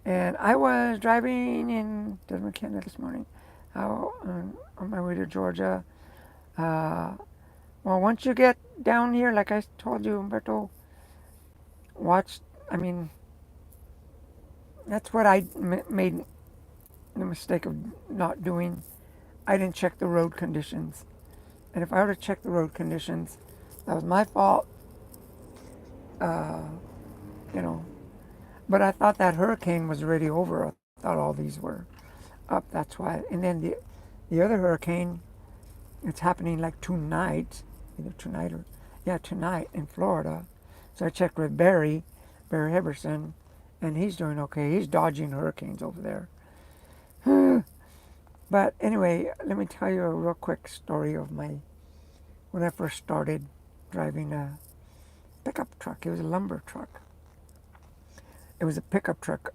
And I was driving in Desmond, Canada this morning, on my way to Georgia. Uh, well, once you get down here, like I told you, Umberto, watch. I mean, that's what I made the mistake of not doing. I didn't check the road conditions. And if I were to check the road conditions, that was my fault. Uh, you know, but I thought that hurricane was already over. I thought all these were up. That's why. And then the other hurricane, it's happening like tonight, either tonight or tonight in Florida. So I checked with Barry Heberson, and he's doing okay. He's dodging hurricanes over there. But anyway, let me tell you a real quick story of when I first started driving a pickup truck. It was a lumber truck. It was a pickup truck.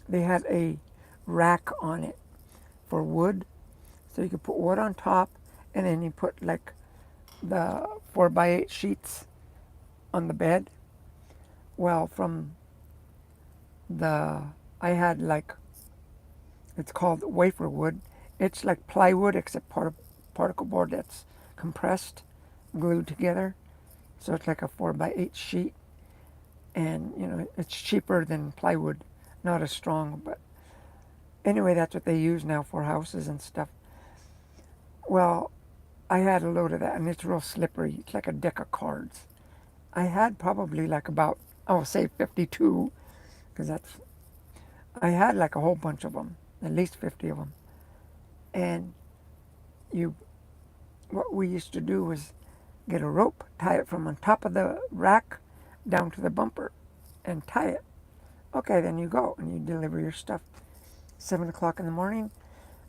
They had a rack on it for wood. So you could put wood on top, and then you put like the 4x8 sheets on the bed. Well, from the, I had like, it's called wafer wood. It's like plywood except particle board that's compressed, glued together. So it's like a 4x8 sheet. And, you know, it's cheaper than plywood. Not as strong, but anyway, that's what they use now for houses and stuff. Well, I had a load of that, and it's real slippery. It's like a deck of cards. I had probably like about, I'll say 52, because I had like a whole bunch of them, at least 50 of them. And you, what we used to do was get a rope, tie it from on top of the rack down to the bumper, and tie it. Okay, then you go and you deliver your stuff. 7 o'clock in the morning,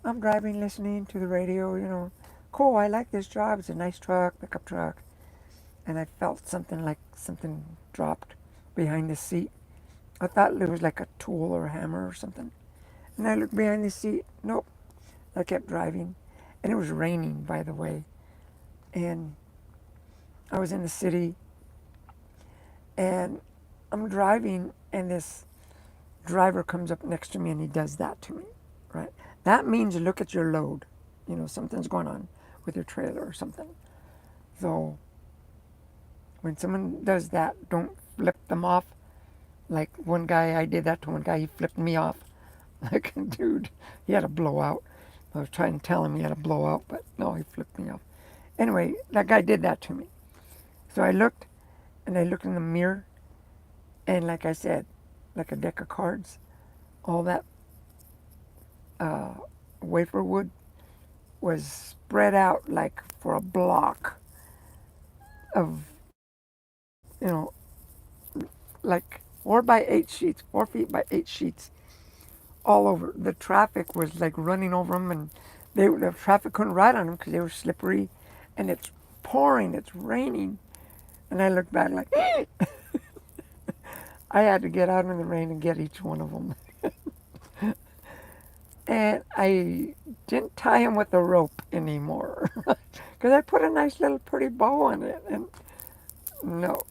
I'm driving, listening to the radio, you know. Cool, I like this job. It's a nice truck, pickup truck. And I felt something like something dropped behind the seat. I thought it was like a tool or a hammer or something. And I looked behind the seat. Nope. I kept driving. And it was raining, by the way. And I was in the city. And I'm driving, and this driver comes up next to me and he does that to me, right? That means look at your load. You know, something's going on with your trailer or something. So when someone does that, don't flip them off. Like one guy, I did that to one guy, he flipped me off. Like, dude, he had a blowout. I was trying to tell him he had a blowout, but no, he flipped me off. Anyway, that guy did that to me. So I looked, and I looked in the mirror, and like I said, like a deck of cards, all that wafer wood was spread out like for a block of, you know, like 4x8 sheets, 4 feet by 8 sheets all over. The traffic was like running over them, and the traffic couldn't ride on them because they were slippery, and it's pouring, it's raining. And I looked back like, I had to get out in the rain and get each one of them. And I didn't tie him with a rope anymore because I put a nice little pretty bow on it. And no,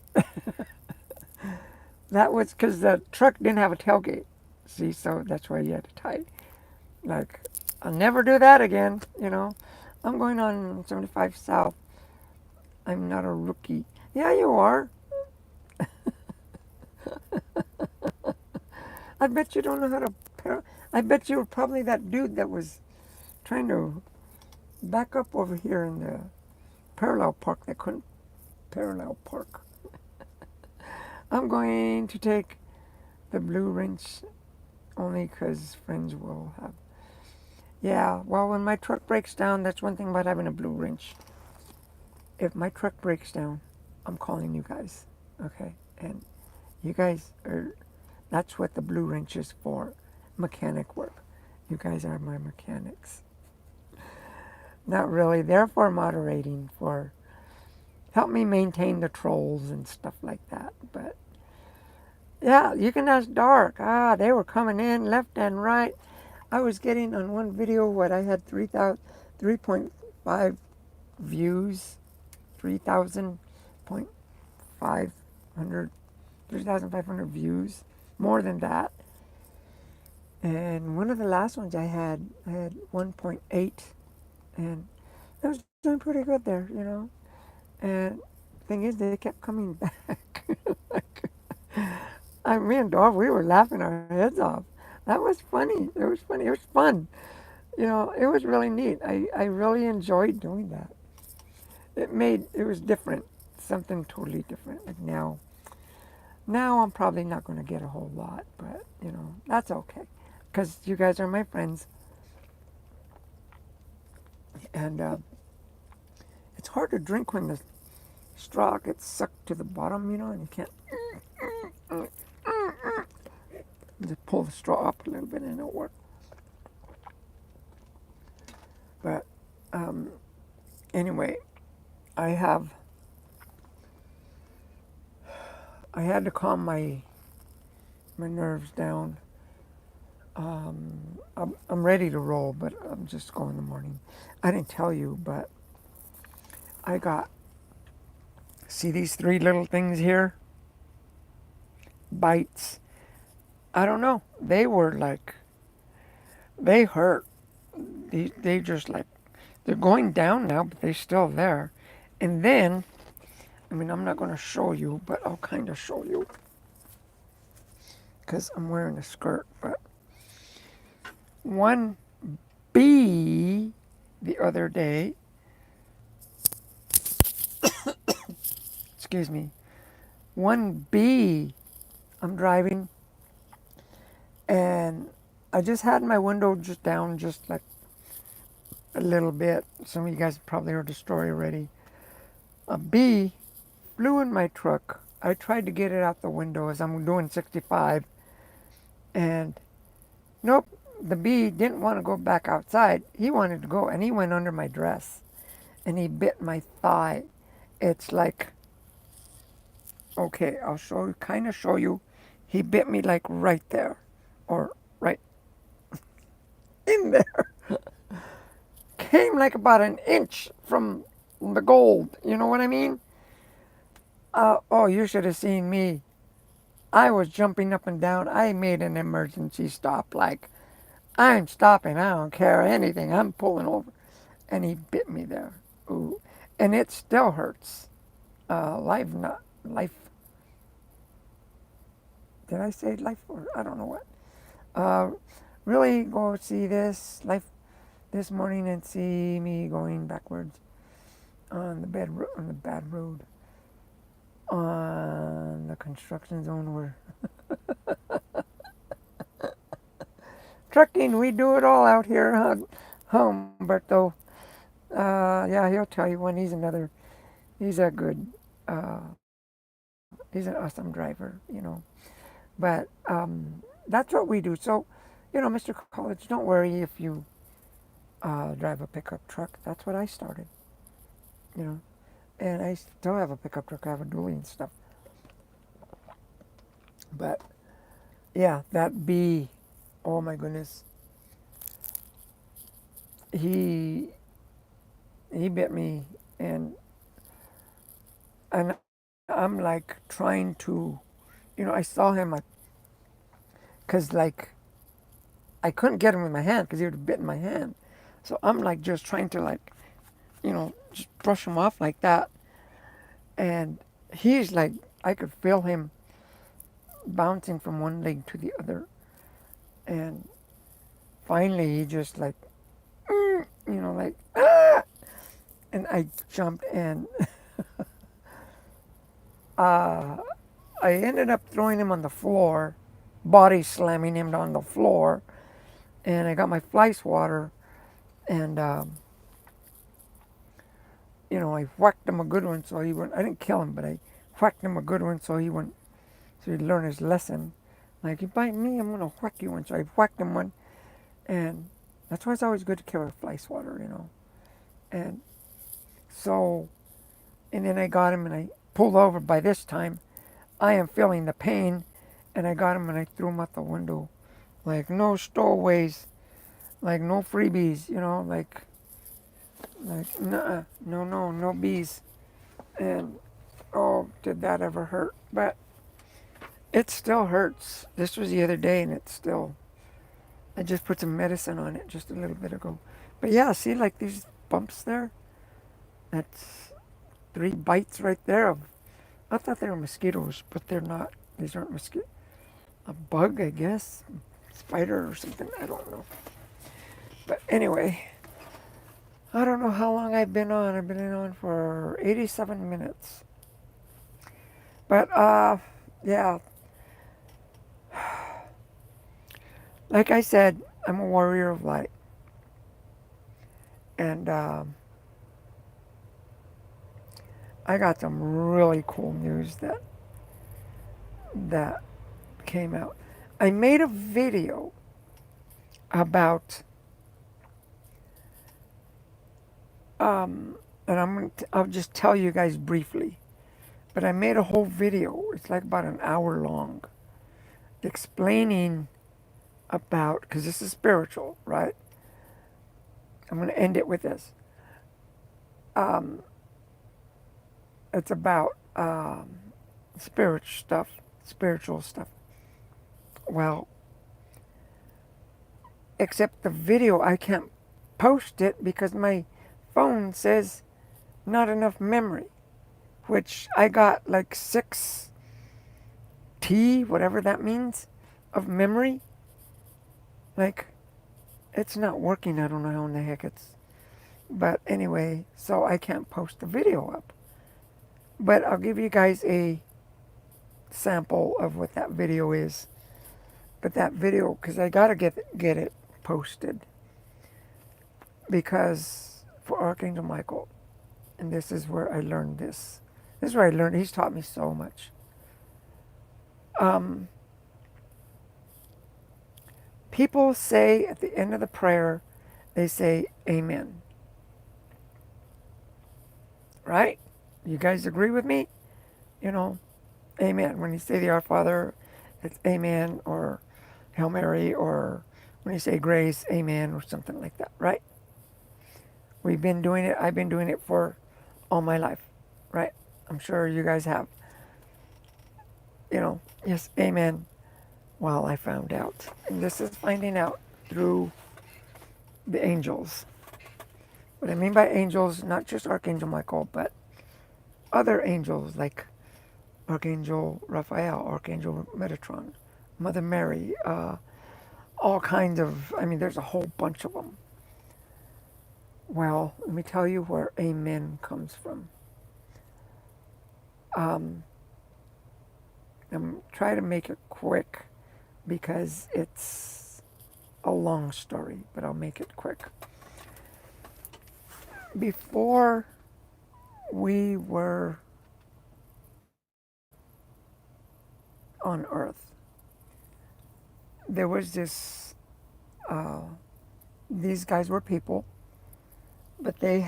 that was because the truck didn't have a tailgate. See, so that's why you had to tie. Like, I'll never do that again, you know. I'm going on 75 South. I'm not a rookie. Yeah, you are. I bet you don't know how to I bet you were probably that dude that was trying to back up over here in the parallel park that couldn't parallel park. I'm going to take the blue wrench only because friends will have. Yeah, well, when my truck breaks down, that's one thing about having a blue wrench. If my truck breaks down, I'm calling you guys, okay? And you guys are, that's what the blue wrench is for, mechanic work. You guys are my mechanics. Not really, they're for moderating, for help me maintain the trolls and stuff like that. But yeah, you can ask Dark. They were coming in left and right. I was getting on one video what I had 3.5 views, 3,500 views, more than that. And one of the last ones I had 1.8, and I was doing pretty good there, you know. And the thing is, they kept coming back. Me and Dov, we were laughing our heads off. That was funny. It was funny. It was fun. You know, it was really neat. I really enjoyed doing that. It was different, something totally different. Like now I'm probably not going to get a whole lot, but you know, that's okay, because you guys are my friends, and it's hard to drink when the straw gets sucked to the bottom, you know, and you can't just pull the straw up a little bit and it'll work. But anyway, I had to calm my nerves down. I'm ready to roll, but I'm just going in the morning. I didn't tell you, but I got, see these three little things here? Bites. I don't know. They were like, they hurt. They just like, they're going down now, but they're still there. And then, I mean, I'm not going to show you, but I'll kind of show you because I'm wearing a skirt. But one bee the other day, excuse me, one bee, I'm driving and I just had my window just down just like a little bit. Some of you guys probably heard the story already. A bee flew in my truck. I tried to get it out the window as I'm doing 65 and nope, the bee didn't want to go back outside. He wanted to go and he went under my dress and he bit my thigh. It's like, okay, I'll show you, kind of show you. He bit me like right there or right in there. Came like about an inch from the gold. You know what I mean? Oh, you should have seen me. I was jumping up and down. I made an emergency stop. Like, I'm stopping. I don't care anything. I'm pulling over. And he bit me there. Ooh. And it still hurts. Life. Did I say life? Or I don't know what. Uh, really go see this life this morning and see me going backwards on on the bad road on the construction zone where trucking, we do it all out here, Humberto. Yeah, he'll tell you when he's a good, uh, he's an awesome driver, you know. But that's what we do. So, you know, Mr. College, don't worry if you drive a pickup truck. That's what I started, you know. And I still have a pickup truck. I have a dually and stuff. But yeah, that bee, oh my goodness, he he bit me, and and I'm like trying to, you know, I saw him, cause like I couldn't get him with my hand because he would have bitten my hand. So I'm like just trying to like, you know, just brush him off like that, and he's like, I could feel him bouncing from one leg to the other, and finally he just like, you know, like ah, and I jumped and uh, I ended up throwing him on the floor, body slamming him on the floor, and I got my fly swatter and you know, I whacked him a good one so he wouldn't. I didn't kill him, but I whacked him a good one so he wouldn't, so he'd learn his lesson. Like, you bite me, I'm gonna whack you one. So I whacked him one, and that's why it's always good to kill a fly swatter, you know. And so, and then I got him and I pulled over. By this time, I am feeling the pain, and I got him and I threw him out the window, like no stowaways, like no freebies, you know, like no bees. And oh, did that ever hurt? But it still hurts. This was the other day, and it's still. I just put some medicine on it just a little bit ago. But yeah, see, like these bumps there. That's three bites right there. I thought they were mosquitoes, but they're not. These aren't mosquitoes. A bug, I guess, spider or something. I don't know. But anyway, I don't know how long I've been on. I've been on for 87 minutes. But yeah, like I said, I'm a warrior of light, and I got some really cool news that came out. I made a video about and I'll just tell you guys briefly. But I made a whole video. It's like about an hour long, explaining about, because this is spiritual, right? I'm going to end it with this. It's about spiritual stuff. Well, except the video, I can't post it because my phone says not enough memory, which I got like 6T, whatever that means, of memory. Like, it's not working. I don't know how in the heck it's. But anyway, so I can't post the video up. But I'll give you guys a sample of what that video is. But that video, because I gotta get it posted, because for Archangel Michael, and this is where I learned this. This is where I learned. He's taught me so much. Um, People say at the end of the prayer, they say Amen. Right? You guys agree with me? You know, Amen. When you say the Our Father, it's Amen, or Hail Mary, or when you say grace, Amen, or something like that, right? We've been doing it. I've been doing it for all my life, right? I'm sure you guys have. Yes, Amen. Well, I found out. And this is finding out through the angels. What I mean by angels, not just Archangel Michael, but other angels like Archangel Raphael, Archangel Metatron, Mother Mary, all kinds of, there's a whole bunch of them. Well, let me tell you where Amen comes from. I'm trying to make it quick because it's a long story, but I'll make it quick. Before we were on Earth, there was these guys were people, but they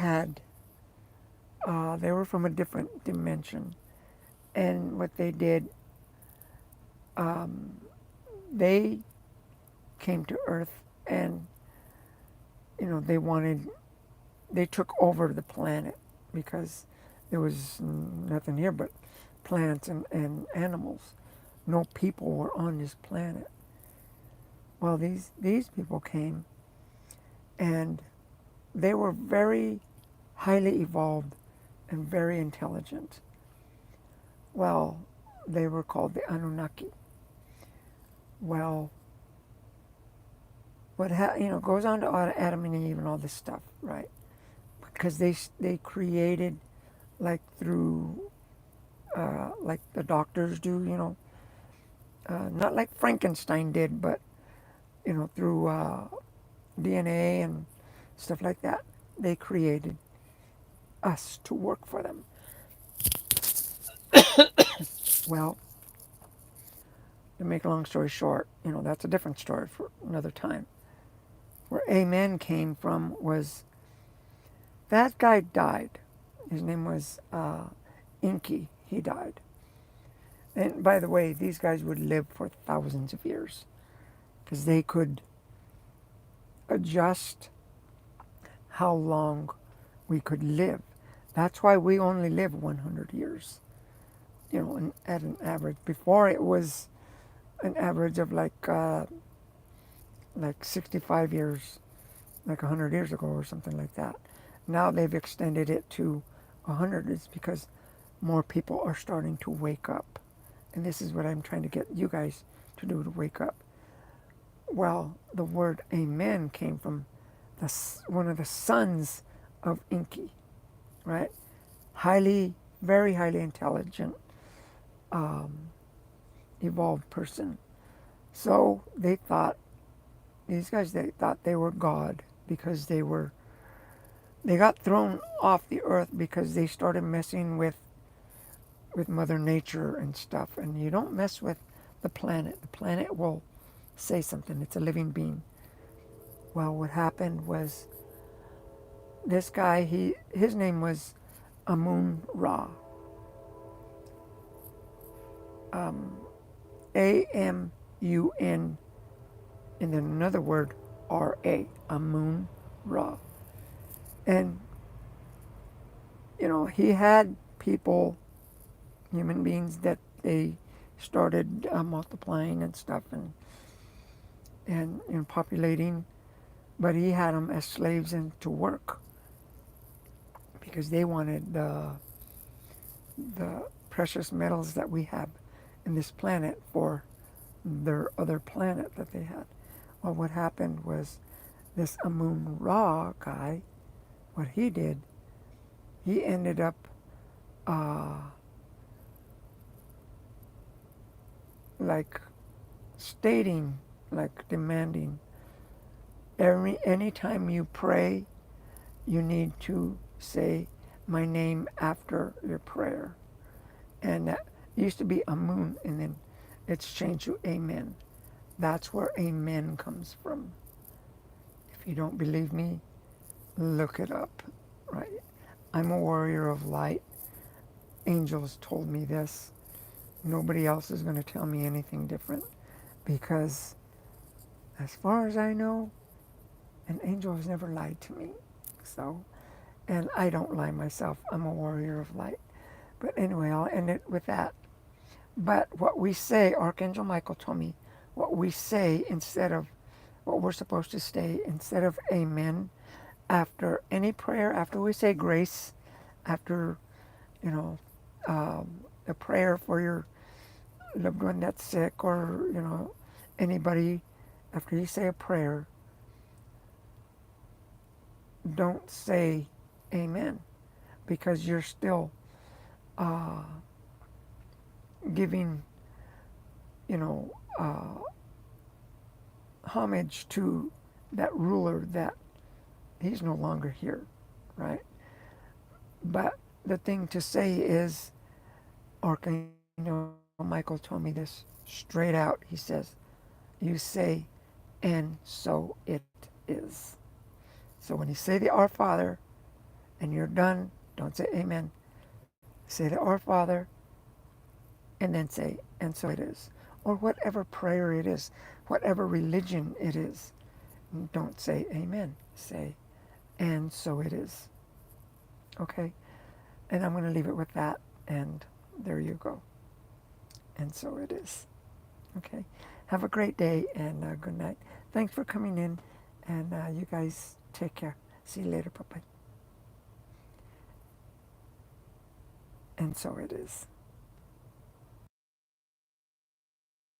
were from a different dimension. And what they did, they came to Earth, and, they took over the planet because there was nothing here but plants and animals. No people were on this planet. Well, these people came, and they were very highly evolved and very intelligent. Well, they were called the Anunnaki. Well, what goes on to Adam and Eve and all this stuff, right? Because they created, like through like the doctors do, not like Frankenstein did, but through DNA and stuff like that. They created us to work for them. Well, to make a long story short, that's a different story for another time. Where Amen came from was that guy died. His name was Inky. He died. And by the way, these guys would live for thousands of years because they could adjust how long we could live. That's why we only live 100 years, at an average. Before it was an average of like 65 years, like 100 years ago or something like that. Now they've extended it to 100. It's because more people are starting to wake up. And this is what I'm trying to get you guys to do, to wake up. Well, the word Amen came from one of the sons of Inky, right? Very highly intelligent, evolved person. So these guys, they thought they were God because they got thrown off the earth because they started messing with Mother Nature and stuff. And you don't mess with the planet. The planet will say something. It's a living being. Well, what happened was this guy, his name was Amun Ra. AMUN and then another word, Ra, Amun Ra. And, he had people, human beings, that they started multiplying and stuff and populating, but he had them as slaves and to work because they wanted the precious metals that we have in this planet for their other planet that they had. Well, what happened was this Amun Ra guy, what he did, he ended up uh, like stating, like demanding, anytime you pray, you need to say my name after your prayer. And that used to be Amun, and then it's changed to Amen. That's where Amen comes from. If you don't believe me, look it up. Right? I'm a warrior of light. Angels told me this. Nobody else is going to tell me anything different because, as far as I know, an angel has never lied to me. So, and I don't lie myself. I'm a warrior of light. But anyway, I'll end it with that. But what we say, Archangel Michael told me, what we say instead of what we're supposed to say, instead of amen, after any prayer, after we say grace, after, you know, a prayer for your loved one that's sick or, anybody, after you say a prayer, don't say amen because you're still uh, giving, you know, homage to that ruler that he's no longer here, right? But the thing to say is, Archangel Michael told me this straight out. He says, you say, and so it is. So when you say the Our Father and you're done, don't say amen. Say the Our Father and then say, and so it is. Or whatever prayer it is, whatever religion it is. Don't say amen. Say, and so it is. Okay? And I'm going to leave it with that. And there you go. And so it is. Okay? Have a great day and good night. Thanks for coming in. And you guys take care. See you later. Bye-bye. And so it is.